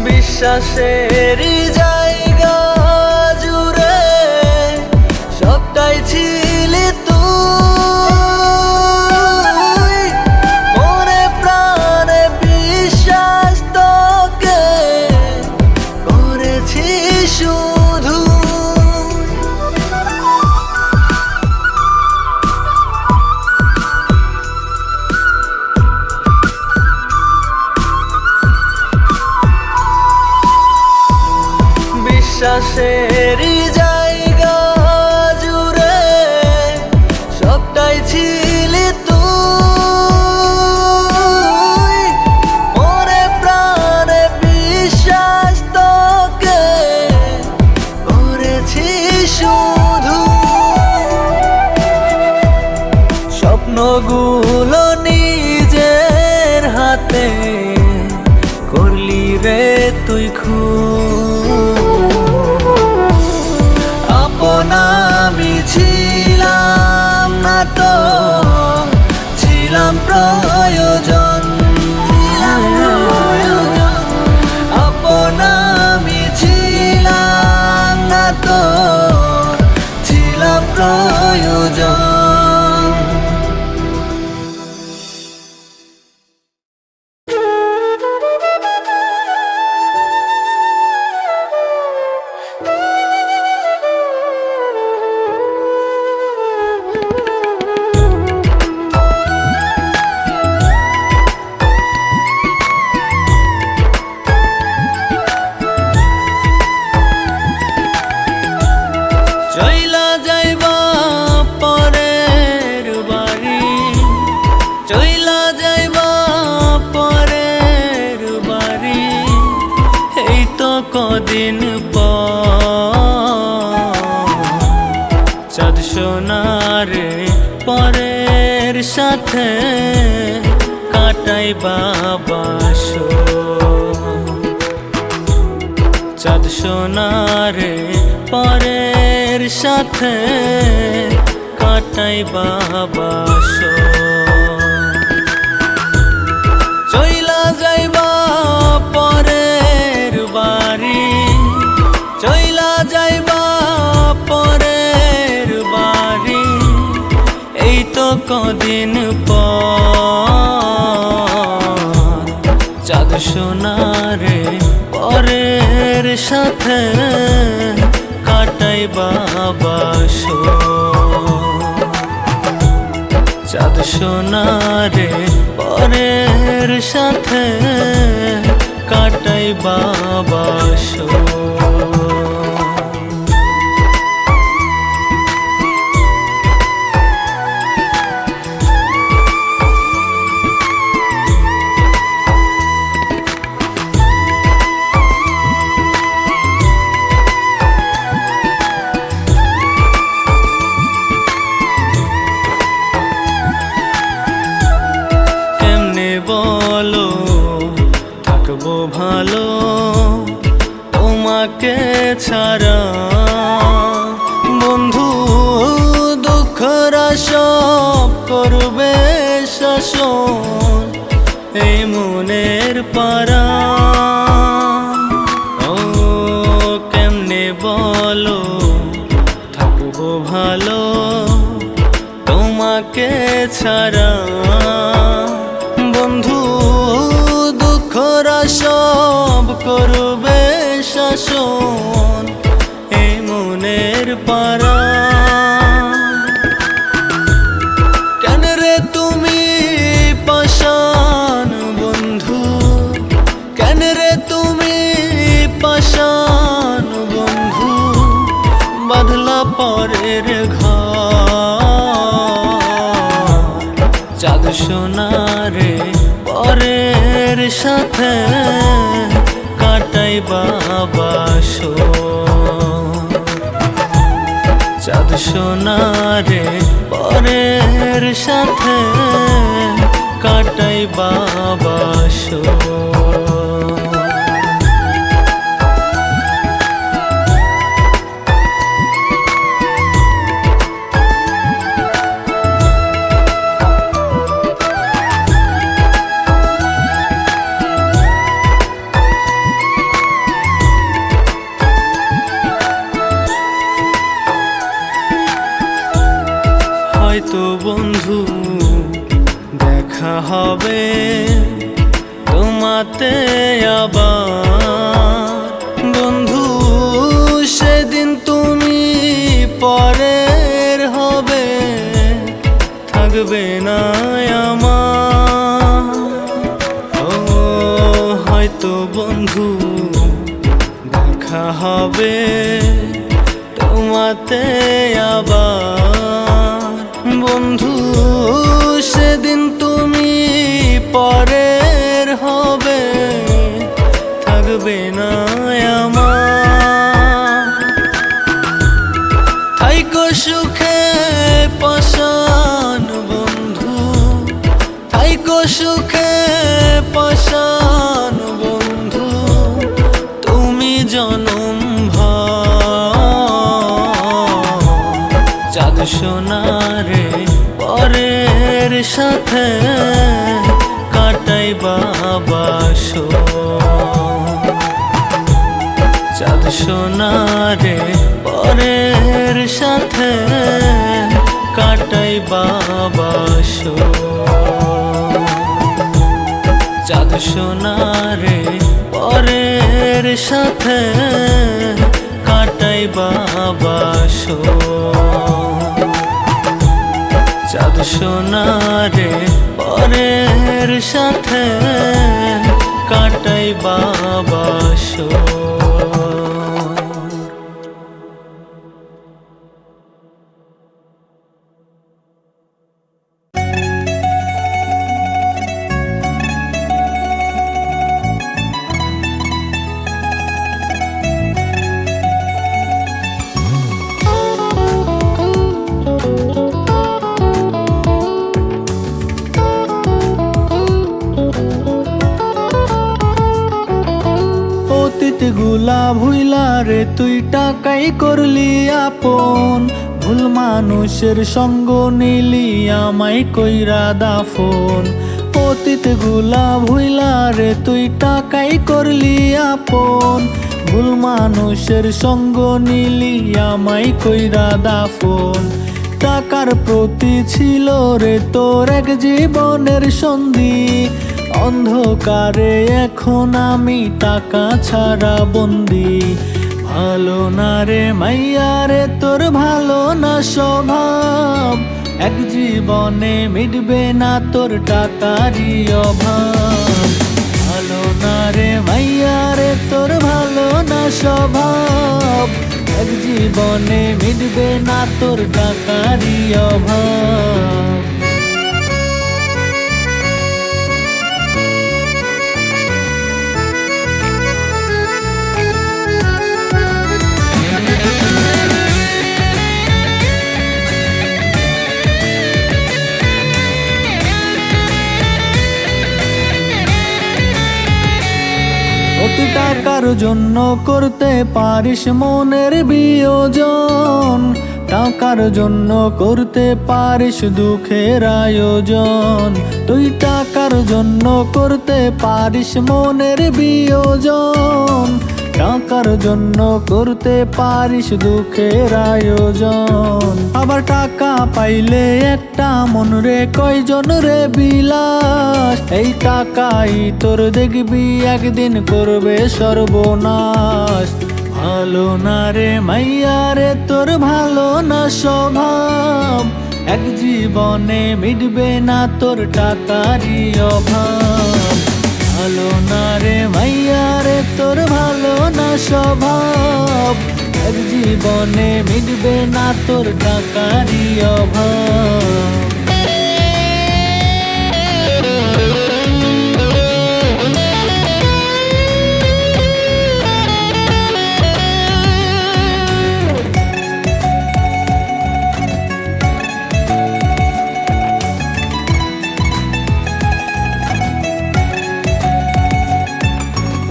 বিশ্বাসের জায়গা জুড়ে সবটাই ছিলি তুই। মনে প্রাণে বিশ্বাস তোকে করেছি শুধু। বিশ্বাসের জায়গা জুড়ে সবটাই ছিলি তুই। মনে প্রাণে বিশ্বাস তোকে করেছি শুধু। স্বপ্নগুলো নিজের হাতে করলি রে তুই খুন। আপন আমি ছিলাম না তো, ছিলাম প্রয়োজন। আপন আমি ছিলাম না তো, ছিলাম প্রয়োজন। কদিন পর চাঁদ সোনারে পরের সাথে কাটাই বাসর। চাঁদ সোনারে পরের সাথে কাটাই বাসর। চইলা যাইবা পরের বাড়ি, চইলা যাইবা পরের বাড়ি, এই তো কদিন পর চাঁদ সোনারে পরের সাথে কাটাই বাসর। চাঁদ সোনারে পরের সাথে কাটাই বাসর। বলো থাকবো ভালো তোমাকে ছাড়া, বন্ধু দুঃখরা সব করবে শাসন এই মনের পারা। ও কেমনে বলো থাকবো ভালো তোমাকে ছাড়া, বন্ধু দুঃখরা সব করবে শাসন এই মনের পারা। কেন রে তুমি পাষাণ বন্ধু, কেন রে তুমি পাষাণ বন্ধু, বাঁধলা পরের ঘর। চাঁদ সোনারে পরের সাথে কাটাই বাসর। চাঁদ সোনারে পরের সাথে কাটাই বাসর। হয়তো বন্ধু দেখা হবে তোমাতে আবার, বন্ধু সেদিন তুমি পরের হবে, থাকবে না আমার। ও হয়তো বন্ধু দেখা হবে তোমাতে আবার, বন্ধু সেদিন তুমি পরের হবে, থাকবে না আমার। থাইকো সুখে পাষাণ বন্ধু, থাইকো সুখে পাষাণ বন্ধু, তুমি জনম ভর। চাঁদ সোনারে পরের সাথে কাটাই বাসর। চাঁদ সোনারে পরের সাথে কাটাই বাসর। চাঁদ সোনারে পরের সাথে কাটাই বাসর। চাঁদ সোনারে পরের সাথে কাটাই বাসর। অতীত গুলা ভুইলা রে তুই টাকাই করলি আপন, ভুল মানুষের সঙ্গ নিলি আমায় কইরা দাফন। অতীত গুলা ভুইলা রে তুই টাকাই করলি আপন, ভুল মানুষের সঙ্গ নিলি আমায় কইরা দাফন। টাকার প্রতি ছিল রে তোর এক জীবনের সন্ধি, অন্ধকারে এখন আমি টাকা ছাড়া বন্দি। ভালো না রে মাইয়া রে তোর ভালো না স্বভাব, এক জীবনে মিটবে না তোর টাকারই অভাব। ভালো না রে মাইয়া রে তোর ভালো না স্বভাব, এক জীবনে মিটবে না তোর টাকারই অভাব। তুই টাকার জন্য করতে পারিস মনের বিয়োজন, টাকার জন্য করতে পারিস দুঃখের আয়োজন। তুই টাকার জন্য করতে পারিস মনের বিয়োজন, টাকার জন্য করতে পারিস দুঃখের আয়োজন। আবার টাকা পাইলে একটা মন রে কয়জন রে বিলাস, এই টাকাই তোর দেখবি একদিন করবে সর্বনাশ। ভালো না রে মাইয়া রে তোর ভালো না স্বভাব, এক জীবনে মিটবে না তোর টাকারই অভাব। ভালো না রে মাইয়া রে তোর ভালো না স্বভাব, এক জীবনে মিটবে না তোর টাকারই অভাব।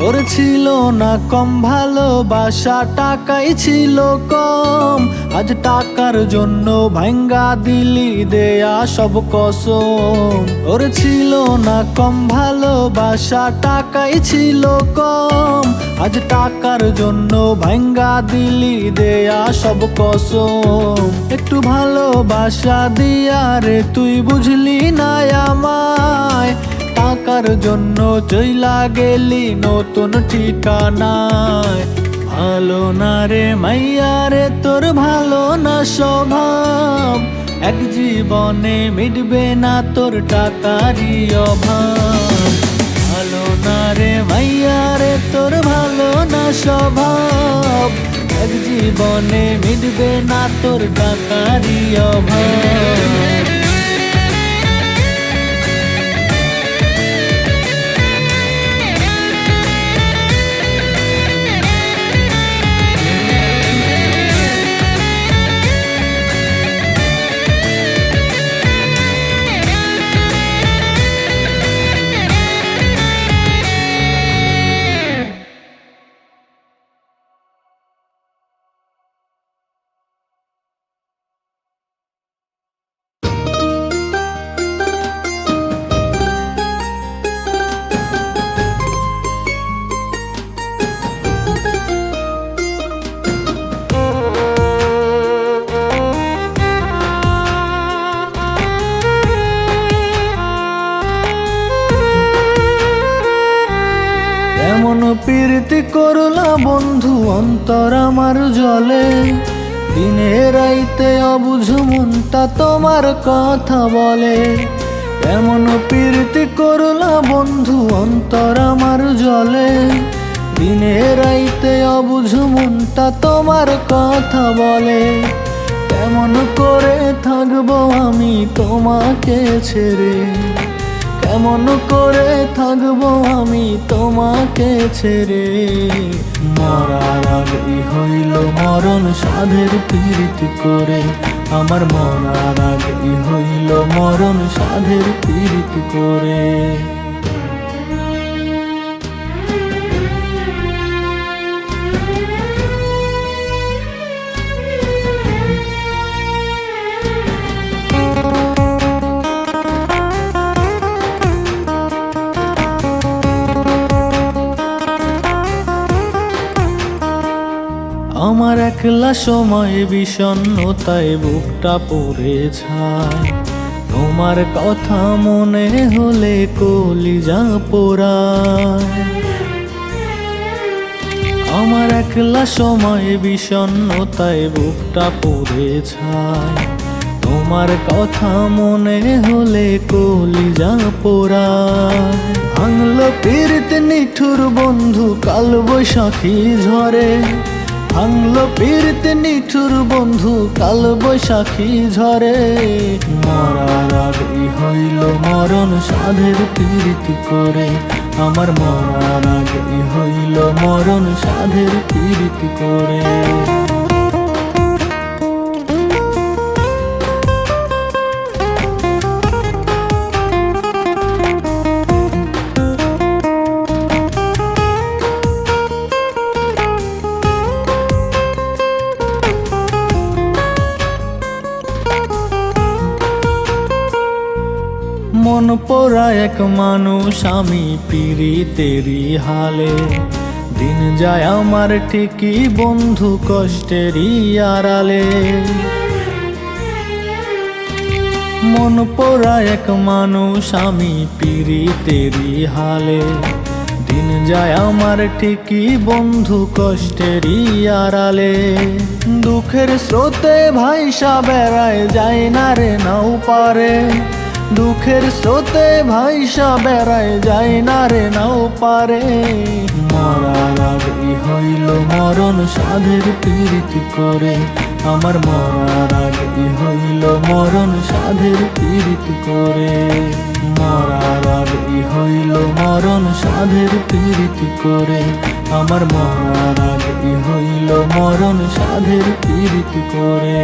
ওর ছিল না কম ভালোবাসা, টাকাই ছিল কম, আজ টাকার জন্য ভাঙ্গা দিলি দেয়া সব কসম। ওর ছিল না কম ভালোবাসা, টাকাই ছিল কম, আজ টাকার জন্য ভাঙ্গা দিলি দেয়া সব কসম। একটু ভালোবাসা দিয়া রে তুই বুঝলি না আমায়, টাকার জন্য চইলা গেলি নতুন ঠিকানায়। ভালো না রে মাইয়া রে তোর ভালো না স্বভাব, এক জীবনে মিটবে না তোর টাকারই অভাব। ভালো না রে মাইয়া রে তোর ভালো না স্বভাব, এক জীবনে মিটবে না তোর টাকারই অভাব। এমন প্রীতি করলা বন্ধু অন্তর আমার জলে, দিনে রাইতে অবুঝ মনটা তোমার কথা বলে। এমন প্রীতি করলা বন্ধু অন্তর আমার জলে, দিনে রাইতে অবুঝ মনটা তোমার কথা বলে। কেমন করে থাকবো আমি তোমাকে ছেড়ে, কেমন করে থাকবো আমি তোমাকে ছেড়ে। মরার আগেই হইল মরণ সাধের প্রীতি করে, আমার মরার আগেই হইল মরণ সাধের প্রীতি করে। আমার একলা সময় বিষণ্ণতায় বুকটা পড়ে ছায়, তোমার কথা মনে হলে কলিজা পোড়ায়। আমার একলা সময় বিষণ্ণতায় বুকটা পড়ে ছায়, তোমার কথা মনে হলে কলিজা পোড়ায়। ভাঙলো পীড়িত নিঠুর বন্ধু কাল বৈশাখী ঝরে, ভাঙলো পীড়িত নিঠুর বন্ধু কাল বৈশাখী ঝরে। মরার আগেই হইল মরণ সাধের পীড়িত করে, আমার মরার আগেই হইল মরণ সাধের পীড়িত করে। মন পোড়া এক মানুষ আমি পীড়িতেরই হালে, দিন যায় আমার ঠিকই বন্ধু কষ্টেরই আড়ালে। মন পোড়া এক মানুষ আমি পীড়িতেরই হালে, দিন যায় আমার ঠিকই বন্ধু কষ্টেরই আড়ালে। দুঃখের স্রোতে ভাইসা বেড়ায় যায় না রে নাও পারে, দুঃখের স্রোতে ভাইসা বেড়ায় যায় না রে নাও পারে। মরার আগেই হইল মরণ সাধের পীড়িত করে, আমার মরার আগেই হইল মরণ সাধের পীড়িত করে। মরার আগেই হইল মরণ সাধের পীড়িত করে, আমার মরার আগেই হইল মরণ সাধের পীড়িত করে।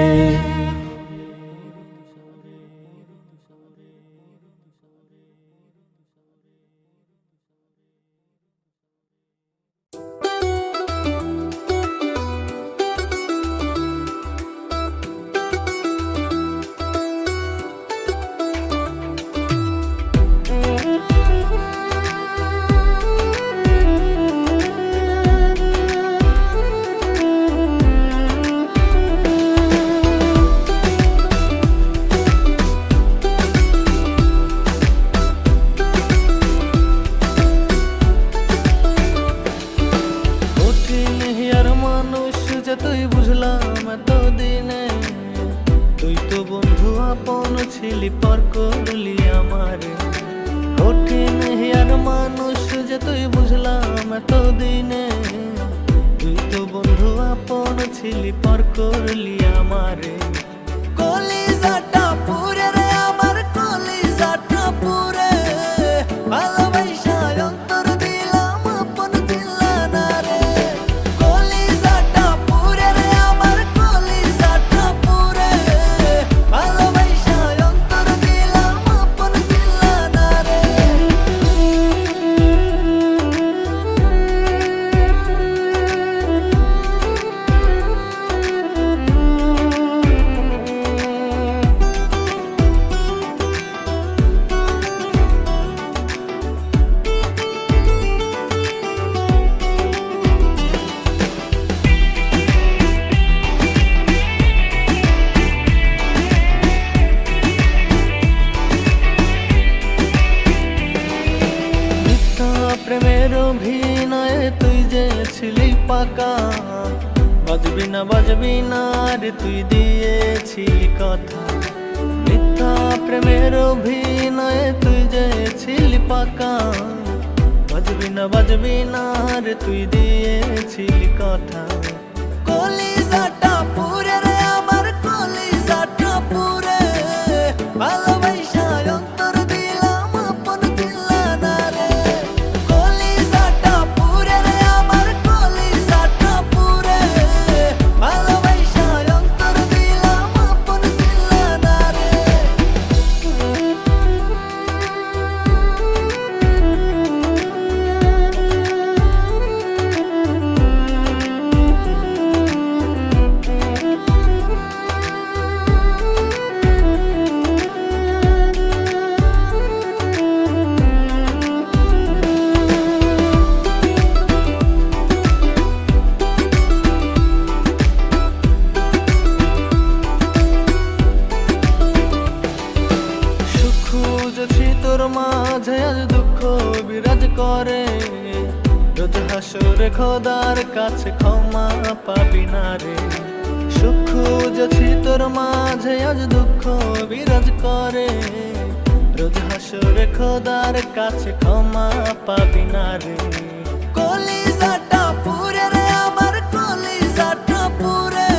তুই বুঝলাম এতদিনে, তুই তো বন্ধু আপন ছিলি পর করলি আমারে। কঠিন হিয়ার মানুষ যে তুই বুঝলাম এতদিনে, তুই তো বন্ধু আপন ছিলি পর করলি আমারে। কলিজাটা পুরে রে আমার কলিজাটা পুরে, ভালোবাসা অন্তর দিলাম আপন দিলা না রে। কলিজাটা পুরে রে আমার কলিজাটা পুরে, ভালোবাসা অন্তর দিলাম আপন দিলা না রে। প্রেমের অভিনয়ে তুই যে ছিলি পাকা, বাজবি না রে তুই দিয়েছিলি কথা। মিথ্যা প্রেমের অভিনয়ে তুই যে ছিলি পাকা, বাজবি না রে তুই দিয়েছিলি কথা। কলিজাটা পুরে রে আমার কলিজাটা পুরে, ভালোবাসা অন্তর দিলাম আপন দিলা না রে। কলিজাটা পুরে রে আমার কলিজাটা পুরে, ভালোবাসা অন্তর দিলাম আপন দিলা না রে। হাসরে খোদার কাছে ক্ষমা পাবি না রে। সুখ খুঁজেছি তোর মাঝে, আজ দুঃখ বিরাজ করে। রোজ হাসরে খোদার কাছে ক্ষমা পাবি না রে। কলিজাটা পুরে রে আমার, কলিজাটা পুরে,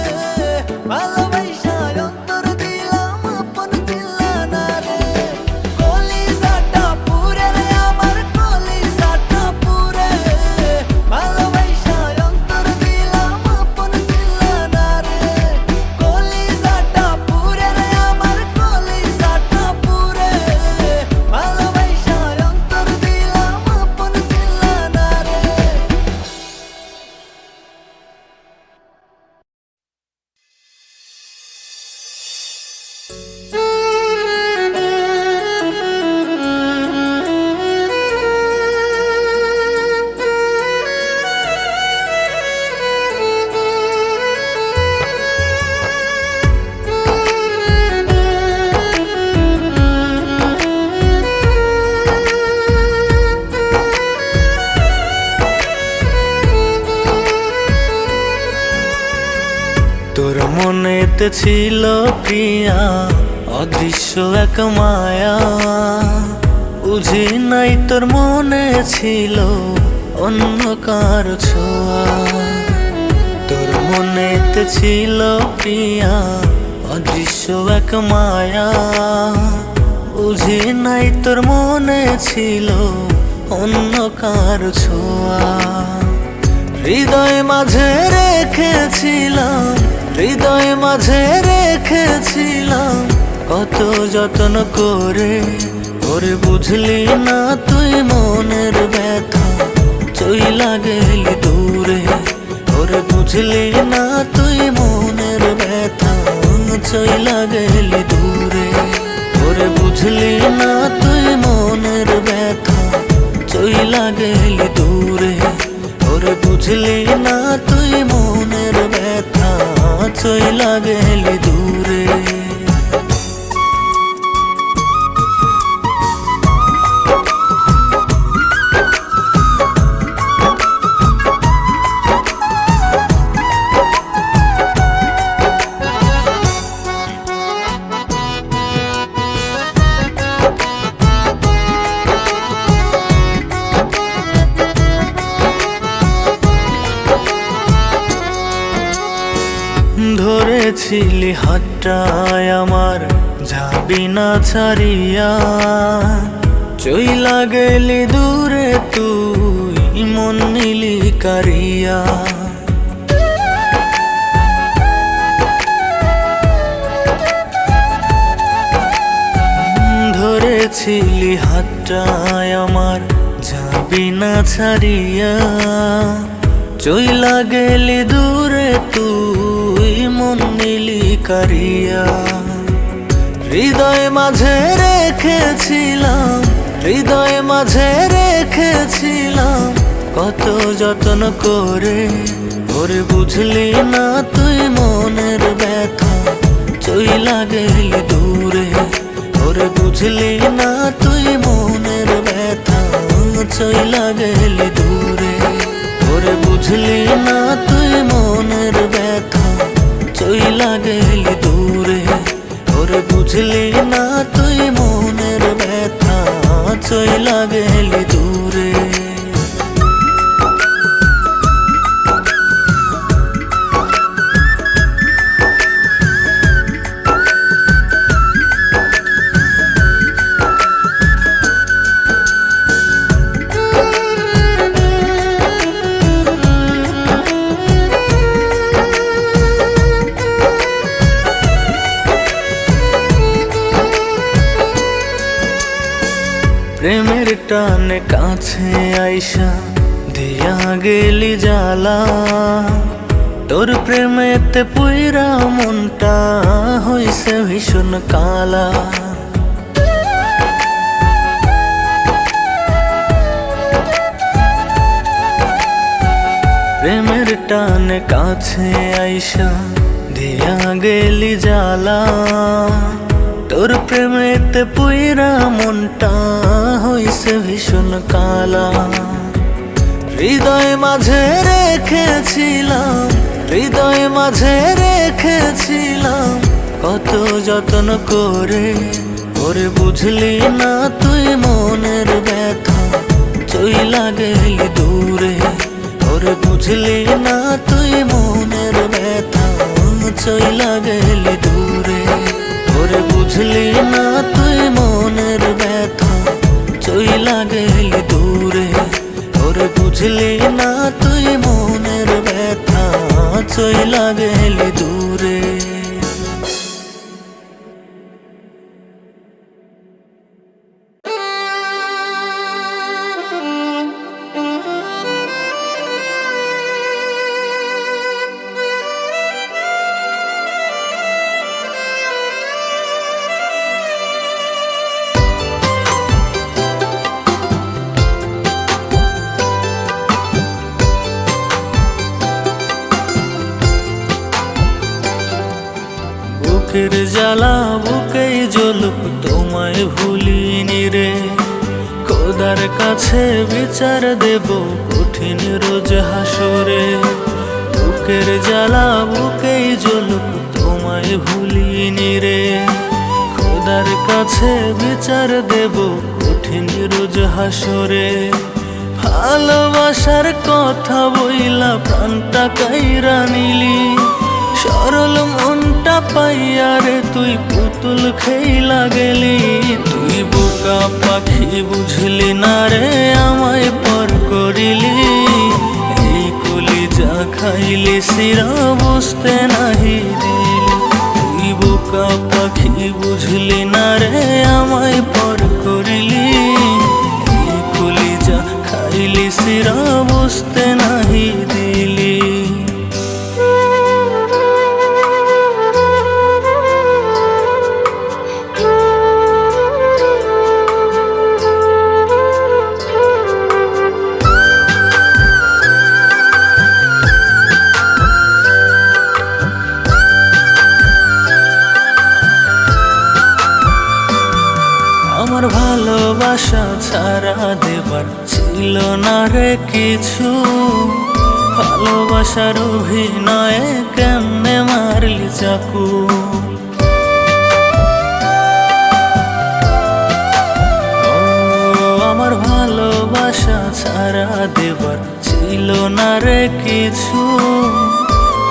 ভালোবাসা অন্তর দিলাম আপন দিলা না রে। কলিজাটা পুরে রে আমার, কলিজাটা পুরে, ভালোবাসা অন্তর দিলাম আপন দিলা না রে। কলিজাটা পুরে রে আমার, কলিজাটা পুরে, ভালোবাসা অন্তর দিলাম আপন দিলা না রে। তোর মনেতে ছিল প্রিয়া অদৃশ্য এক মায়া, বুঝি নাই তোর মনে ছিল অন্য কার ছোঁয়া। তোর মনেতে ছিল প্রিয়া অদৃশ্য এক মায়া, বুঝি নাই তোর মনে ছিল অন্য কার ছোঁয়া। হৃদয় মাঝে রেখেছিলাম, হৃদয় মাঝে রেখেছিলাম কত যত্ন করে। ওরে বুঝলি না তুই মনের ব্যথা, চইলা গেলি দূরে। ওরে বুঝলি না তুই মনের ব্যথা, চইলা গেলি দূরে। ওরে বুঝলি না তুই মনের ব্যথা, চইলা গেলি দূরে। ওরে বুঝলি না তুই মনের ব্যথা, চইলা গেলি দূরে। ধরেছিলি হাতটায় আমার, যাবি না ছাড়িয়া। চইলা গেলি দূরে তুই মন নিলি কারিয়া। ধরেছিলি হাতটায় আমার, যাবি না ছাড়িয়া। চইলা গেলি দূরে তুই মন নিলি কারিয়া। হৃদয় মাঝে রেখেছিলাম, হৃদয় মাঝে রেখেছিলাম কত যত্ন করে। ওরে বুঝলি না তুই মনের ব্যথা, চইলা গেলি দূরে। ওরে বুঝলি না তুই মনের ব্যথা, চইলা গেলি দূরে। ওরে বুঝলি না তুই মনের ব্যথা, চইলা গেলি দূরে। ওরে বুঝলি না তুই মনের ব্যথা, চইলা গেলি দূরে। প্রেমের টানে কাছে আইসা দিয়া গেলি জ্বালা। তোর প্রেমেতে পুইরা মনটা হইছে ভীষণ কালা। প্রেমের টানে কাছে আইসা দিয়া গেলি জ্বালা। তোর প্রেমেতে পুইরা মনটা হইছে ভীষণ কালা। হৃদয় মাঝে রেখেছিলাম, হৃদয় মাঝে রেখেছিলাম কত যত্ন করে। ওরে বুঝলি না তুই মনের ব্যথা, চইলা গেলি দূরে। ওরে বুঝলি না তুই মনের ব্যথা, চইলা গেলি দূরে। ওরে বুঝলি না তুই মনের ব্যথা, চইলা গেলি দূরে। ওরে বুঝলি না তুই মনের ব্যথা, চইলা গেলি দূরে। বুকের জ্বালা বুকেই জ্বলুক, তোমায় ভুলিনি রে। খোদার কাছে বিচার দেব কঠিন রোজ হাসরে। বুকের জ্বালা বুকেই জ্বলুক, তোমায় ভুলিনি রে। খোদার কাছে বিচার দেব কঠিন রোজ হাসরে। ভালোবাসার কথা বইলা প্রাণটা কাইরা নিলি, সরল মনটা পাইয়া রে তুই পুতুল খেইলা গেলি। তুই বোকা পাখি বুঝলি না রে আমায় পর করিলি। এই কলিজা খাইলি সিরা বুঝতে নাহি দিলি। তুই বোকা পাখি বুঝলি না রে আমায় পর করিলি। এই কলিজা খাইলি সিরা বুঝতে নাহি দিলি। আমার ভালোবাসা ছাড়া দেবার ছিল না রে কিছু। ভালোবাসার অভিনয়ে কেমনে মারলি চাকু। আমার ভালোবাসা ছাড়া দেবার ছিল না রে কিছু।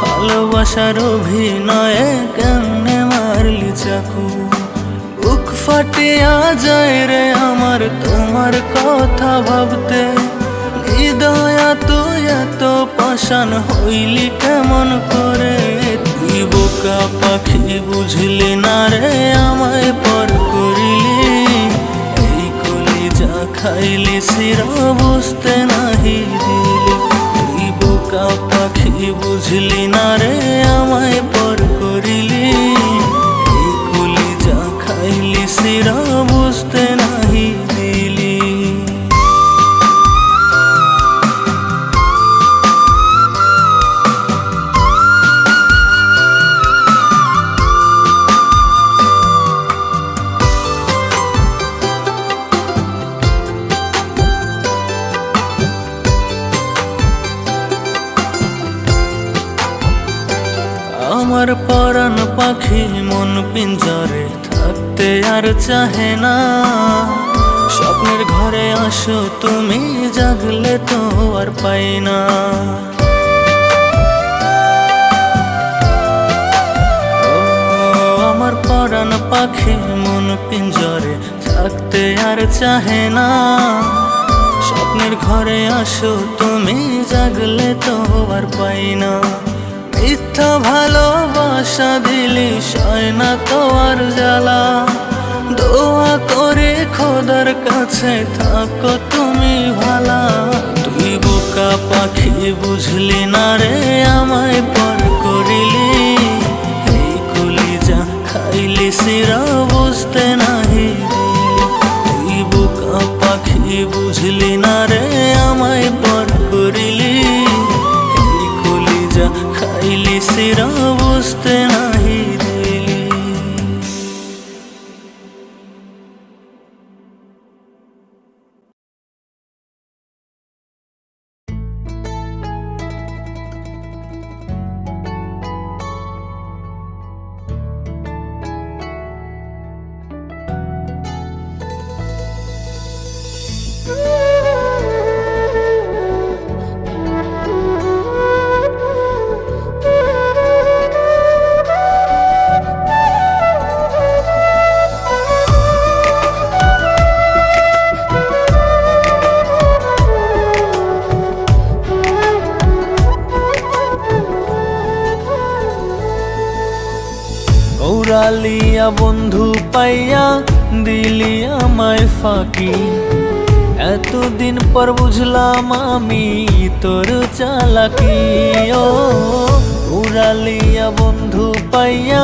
ভালোবাসার অভিনয়ে কেমনে মারলি চাকু। বুক ফাটিয়া যায় রে আমার তোমার কথা ভাবতে। হৃদয়া তুই এত পাষাণ হইলি কেমন করে। তুই বোকা পাখি বুঝলি না রে আমায় পর করিলি। এই কলিজা খাইলি সিরা বুঝতে নাহি দিলি। তুই বোকা পাখি বুঝলি না রে আমায় পর করিলি। এই কলিজা খাইলি সিরা বুঝতে নাহি দিলি। আমার পরাণ পাখি মন পিঞ্জরে থাকতে আর চাহে না। স্বপ্নের ঘরে আসো তুমি, জাগলে তো আর পাই না। আমার পরাণ পাখি মন পিঞ্জরে থাকতে আর চাহে না। স্বপ্নের ঘরে আসো তুমি, জাগলে তো আর পাই না। মিথ্যা ভালোবাসা দিলি সয় না তো আর জ্বালা। দোয়া করে খোদার কাছে থাকো তুমি ভালা। তুই বোকা পাখি বুঝলি না রে আমায় পর করিলি। এই কলিজা খাইলি সিরা বুঝতে নাহি দিলি। তুই বোকা পাখি বুঝলি না রে আমায় পর করিলি। এই কলিজা খাইলি সিরা বুঝতে নাহি দিলি। উড়ালিয়া বন্ধু পাইয়া দিলি আমায় ফাঁকি, এতদিন পর বুঝলাম আমি তোর চালাকি। ও উড়ালিয়া বন্ধু পাইয়া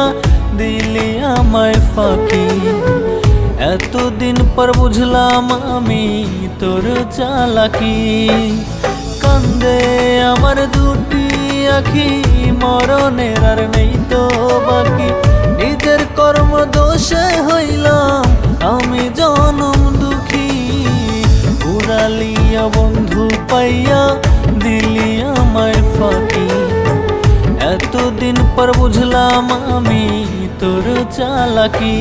দিলি আমায় ফাঁকি, এতদিন পর বুঝলাম আমি তোর চালাকি। কান্দে আমার দুটি আখি, মরণের আর নেই তো বাকি, নিজের কর্ম দোষে হইলাম আমি জনম দুঃখী। উড়ালিয়া বন্ধু পাইয়া দিলি আমায় ফাঁকি, এতদিন পর বুঝলাম আমি তোর চালাকি।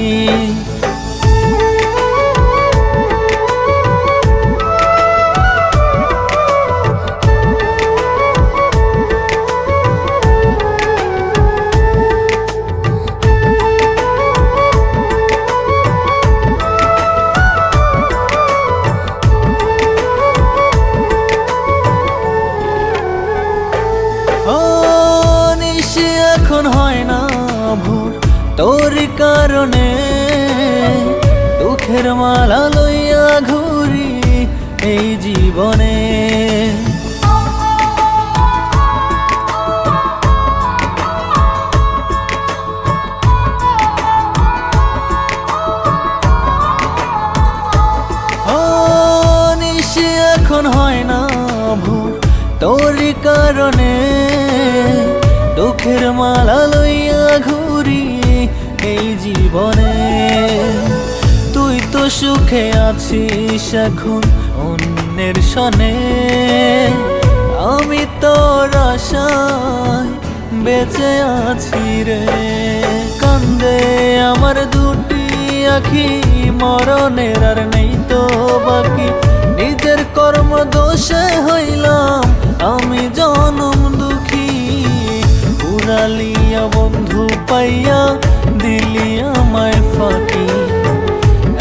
এখন হয় না ভোর তোরই কারণে, দুঃখের মালা লইয়া ঘুরি এই জীবনে। নিশি এখন হয় না ভোর তোরই কারণে, দুঃখের মালা লইয়া ঘুরি এই জীবনে। তুই তো সুখে আছিস এখন অন্যের সনে, আমি তোর আশায় বেঁচে আছি রে। কান্দে আমার দুটি আখি, মরণের আর নেই তো বাকি, নিজের কর্ম দোষে হইলাম আমি জনম দুঃখী। উড়ালিয়া বন্ধু পাইয়া দিলি আমায় ফাঁকি,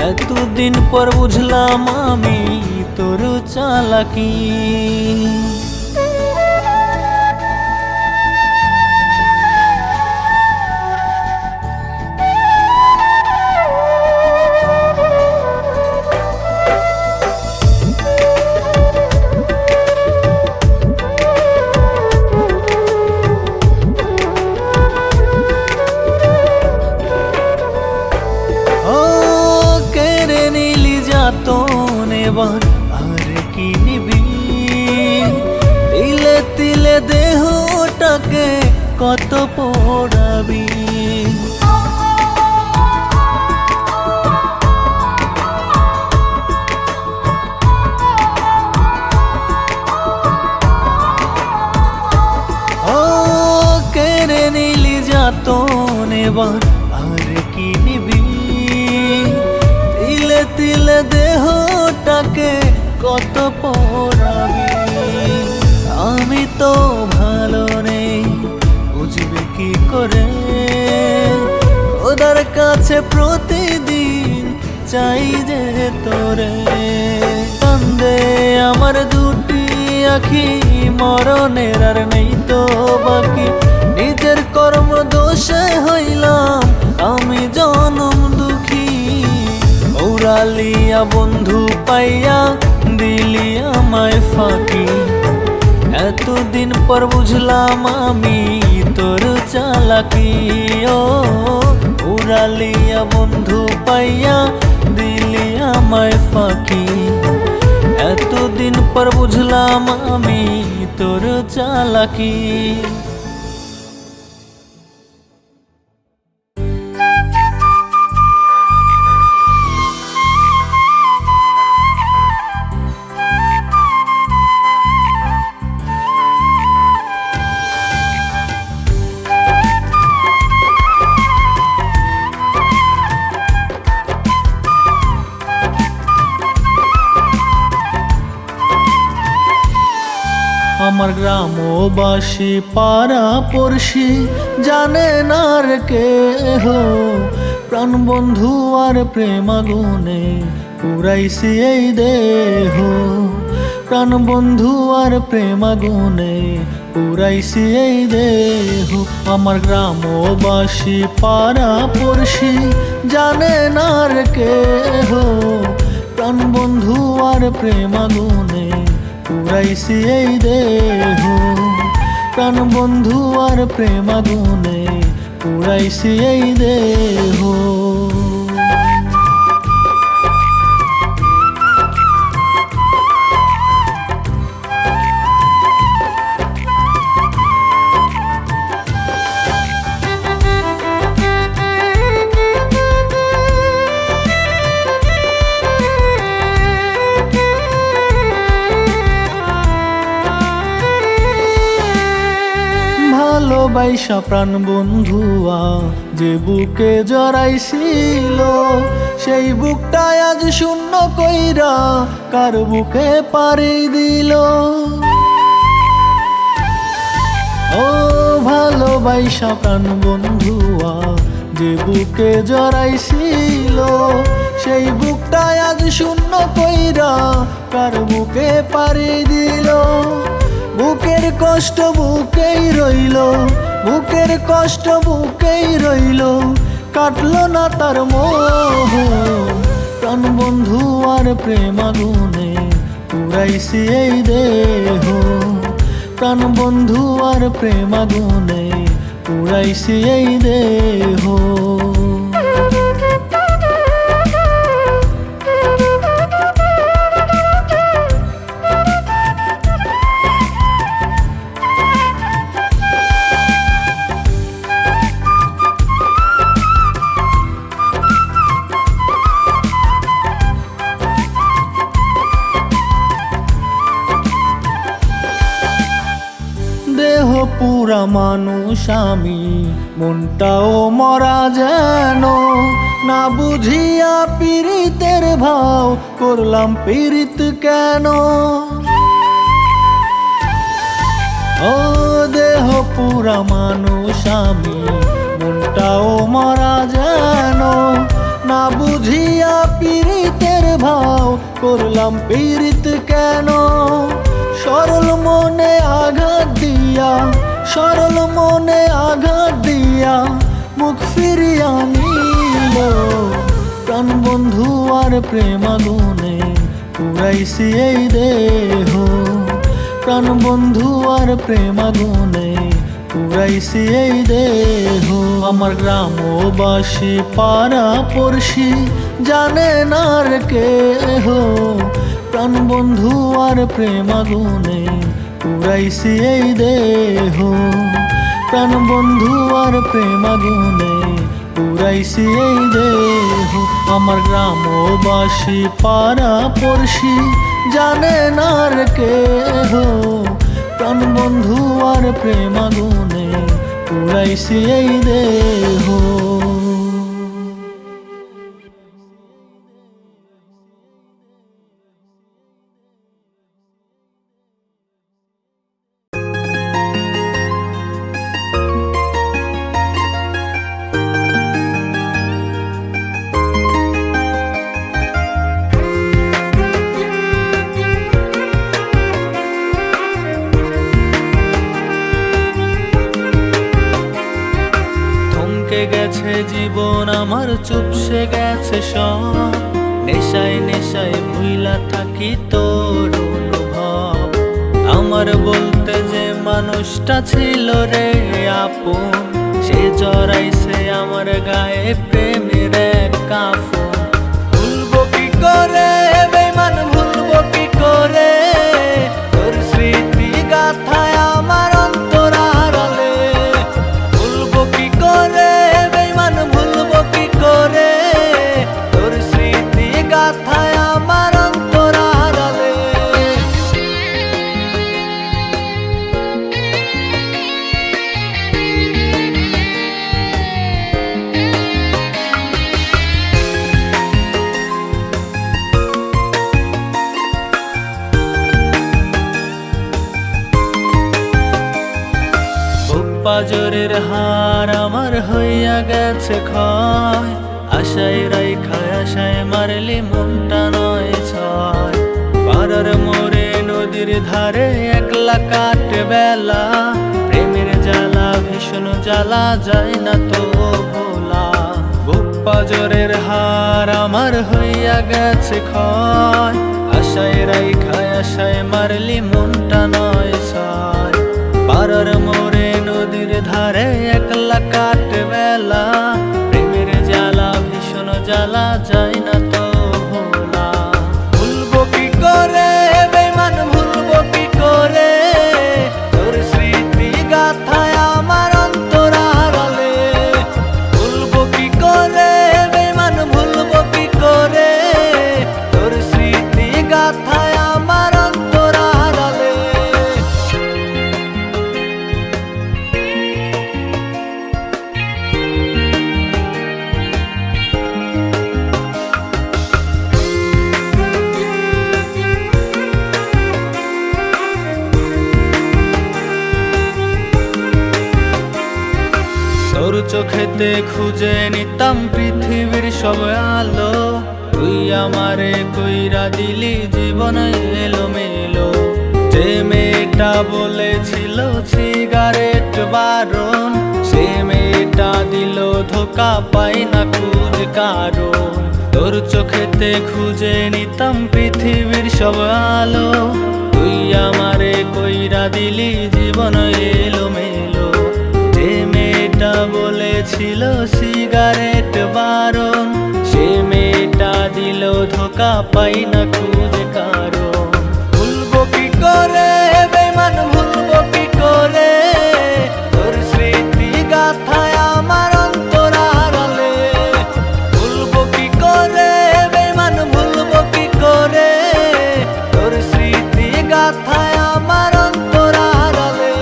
এতদিন পর বুঝলাম আমি তোর চালাকি। এবার আর কি নিবি, তিলে তিলে দেহটাকে কত পোড়াবি। ও কেড়ে নিলি যাতন, এবার আর কি নিবি, তিলে তিলে দেহটাকে কত পোড়াবি। আমি তো ভালো নেই বুঝবি কি করে, খোদার কাছে প্রতিদিন চাই যে তোরে। কান্দে আমার দুটি আখি, মরণের আর নেই তো বাকি, নিজের কর্ম দোষে হইলাম আমি জনম দুঃখী। উড়ালিয়া বন্ধু পাইয়া দিলি আমায় ফাঁকি, এতদিন পর বুঝলাম আমি তোর চালাকি। ও উড়ালিয়া বন্ধু পাইয়া দিলি আমায় ফাঁকি, এতদিন পর বুঝলাম আমি তোর চালাকি। আমার গ্রামবাসী পাড়া পড়শি জানে না আর কেহ, প্রাণ বন্ধু আর প্রেম আগুনে পুরাইছি এই দেহ। প্রাণ বন্ধু আর প্রেম আগুনে পুরাইছি এই দেহ। আমার গ্রামবাসী পাড়া পড়শি জানে না আর কেহ, প্রাণ বন্ধু আর প্রেম আগুনে পুরাইছি এই দেহ। প্রাণ বন্ধু আর প্রেম আগুনে পুরাইছি এই দেহ। ভালোবাসা প্রাণ বন্ধুয়া যে বুকে জড়াইছিল, সেই বুকটা আজ শূন্য কইরা কার বুকে পাড়ি দিল। ও ভালোবাসা প্রাণ বন্ধুয়া যে বুকে জড়াইছিল, সেই বুকটা আজ শূন্য কইরা কার বুকে পাড়ি দিল। বুকের কষ্ট বুকেই রইল, বুকের কষ্ট বুকেই রইল, কাটলো না তার মোহ। প্রাণ বন্ধু আর প্রেম আগুনে পুরাইছি এই দেহ। প্রাণ বন্ধু আর প্রেম আগুনে পুরাইছি এই দেহ। দেহ পুরা মানুষ আমি, মনটাও মরা যেন, না বুঝিয়া পীড়িতের ভাও করলাম পীড়িত কেন। ও দেহ পুরা মানুষ আমি, মনটাও মরা যেন, না বুঝিয়া পীড়িতের ভাও করলাম পীড়িত কেন। সরল মনে আঘাত দিয়া, সরল মনে আঘাত দিয়া মুখ ফিরিয়া নিল। প্রাণ বন্ধু আর প্রেম আগুনে পুরাইছি এই দেহ। প্রাণ বন্ধু আর প্রেম আগুনে পুরাইছি এই দেহ। আমার গ্রামবাসী পাড়া পড়শি জানে না আর কেহ, প্রাণ বন্ধু আর প্রেম আগুনে পুরাইছি এই দেহ। প্রাণ বন্ধু আর প্রেম আগুনে পুরাইছি এই দেহ। আমার গ্রামবাসী পাড়া পড়শি জানে না আর কেহ, প্রাণ বন্ধু আর প্রেম আগুনে পুরাইছি এই দেহ। গেছে জীবন আমার, চুপসে গেছে সব, নেশায় নেশায় ভুইলা থাকি তোর অনুভব। আমার বলতে যে মানুষটা ছিল রে আপন, সে জড়াইছে আমার গায়ে প্রেমের এক কাফন। ভুলবো কি করে বেঈমান, ভুলবো কি করে তোর স্মৃতি গাথায় আমার অন্তর আড়ালে। ভুলবো কি করে বেঈমান, ভুলবো কি করে তোর স্মৃতি গাথায় আমার অন্তর আড়ালে। পাজরের হার আমার হইয়া গেছে ক্ষয়, আশায় রাইখায় আশায় মারলি মনটা নয় ছয়। পাড়ার মোড়ে নদীর ধারে একলা কাটে বেলা, প্রেমের জ্বালা ভীষণ জ্বালা যায় না তো ভোলা। বুক পাজরের হার আমার হইয়া গেছে ক্ষয়, আশায় রাইখায় আশায় মারলি মনটা নয় ছয়। পাড়ার মোড়ে নদীর ধারে একলা কাটে বেলা, প্রেমের জ্বালা ভীষণ জ্বালা যায় না তো ভোলা। ভুলবো কি করে বেমান ভুলবো কি করে, তোর স্মৃতি গাথায় আমার অন্তরালে। ভুলবো কি করে বেমান ভুলবো কি করে, তোর স্মৃতি গাথায় আমার অন্তরালে। তোর চোখেতে খুঁজে নিতাম পৃথিবীর সব আলো, তুই আমারে কইরা দিলি জীবন এলোমেলো। যে মেয়েটা বলেছিল সিগারেট বারণ, সে মেয়েটা দিল ধোকা পাই না খুঁজ কারণ। তোর চোখেতে খুঁজে নিতাম পৃথিবীর সব আলো, তুই আমারে কইরা দিলি জীবন এলোমেলো। যে মেয়েটা বলেছিল সিগারেট বারণ, সে মেয়েটা দিল ধোকা পাই না খুঁজ কারণ। ভুলবো কি করে বেমান ভুলবো কি করে, তোর স্মৃতি গাথায় আমার অন্তরালে। ভুলবো কি করে বেমান ভুলবো কি করে, তোর স্মৃতি গাথায় আমার অন্তরালে।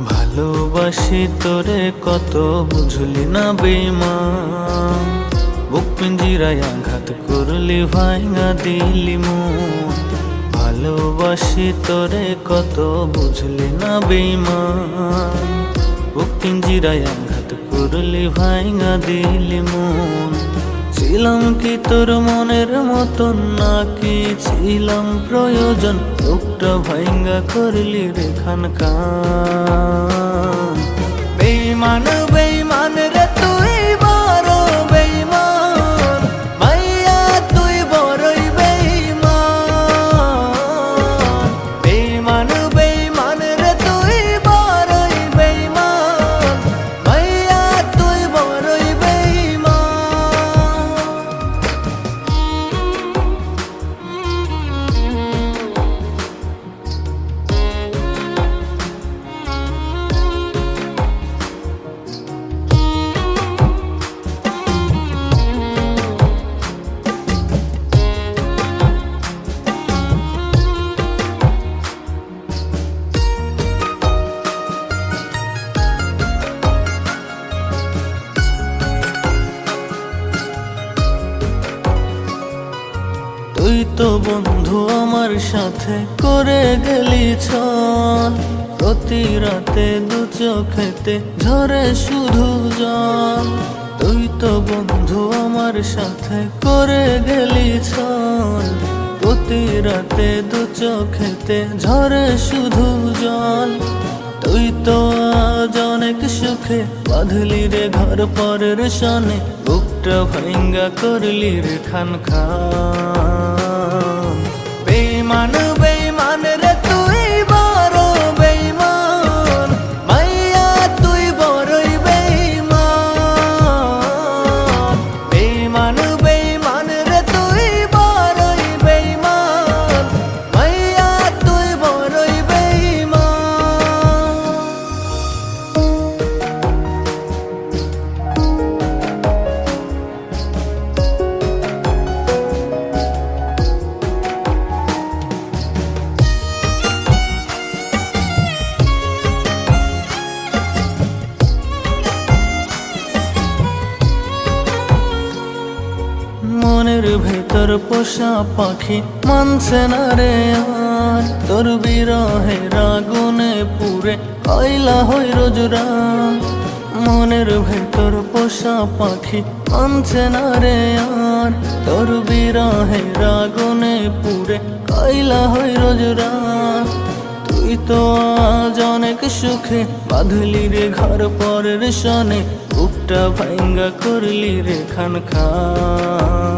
ভালোবাসি তোরে কত বুঝলি না বেমান, বুক পিঞ্জিরায় আঘাত করলি ভাঙা দিলি মন। ভালোবাসি তোরে কত বুঝলি না বেমান, বুক পিঞ্জিরায় আঘাত করলি ভাঙা দিলি মন। ছিলাম কি তোর মনের মতন নাকি ছিলাম প্রয়োজন, বুকটা ভাঙ্গা করলি রে খান খান। বেইমান বেইমান রে তুই বড় বেইমান, মাইয়া তুই বড়ই বেইমান। বেইমান বেইমান রে তুই বড়ই বেইমান, মাইয়া তুই বড়ই বেইমান। তুই তো বন্ধু আমার সাথে করে গেলি ছল, প্রতি রাতে দু চোখেতে ঝরে শুধু জল। তুই তো বন্ধু আমার সাথে করে গেলি ছল, প্রতি রাতে দু চোখেতে ঝরে শুধু জল। তুই তো আজ অনেক সুখে বাঁধলি রে ঘর পরের সনে, বুকটা ভাঙ্গা করলি রে খান খান। বেইমান বেইমান রে তুই বড় বেইমান, মাইয়া তুই বড়ই বেইমান। বেইমান বেইমান রে তুই বড়ই বেইমান, মাইয়া তুই বড়ই বেইমান। মনের ভেতর পোষা পাখি মানছে না রে আর, তোর বিরহের আগুনে পুরে কয়লা হই রোজ রাত। মনের ভেতর পোষা পাখি মানছে না রে আর, তোর বিরহের আগুনে পুরে কয়লা হই রোজ রাত। তুই তো আজ অনেক সুখে বাঁধলি রে ঘর পরের সনে, বুকটা ভাঙ্গা করলি রে খান খান।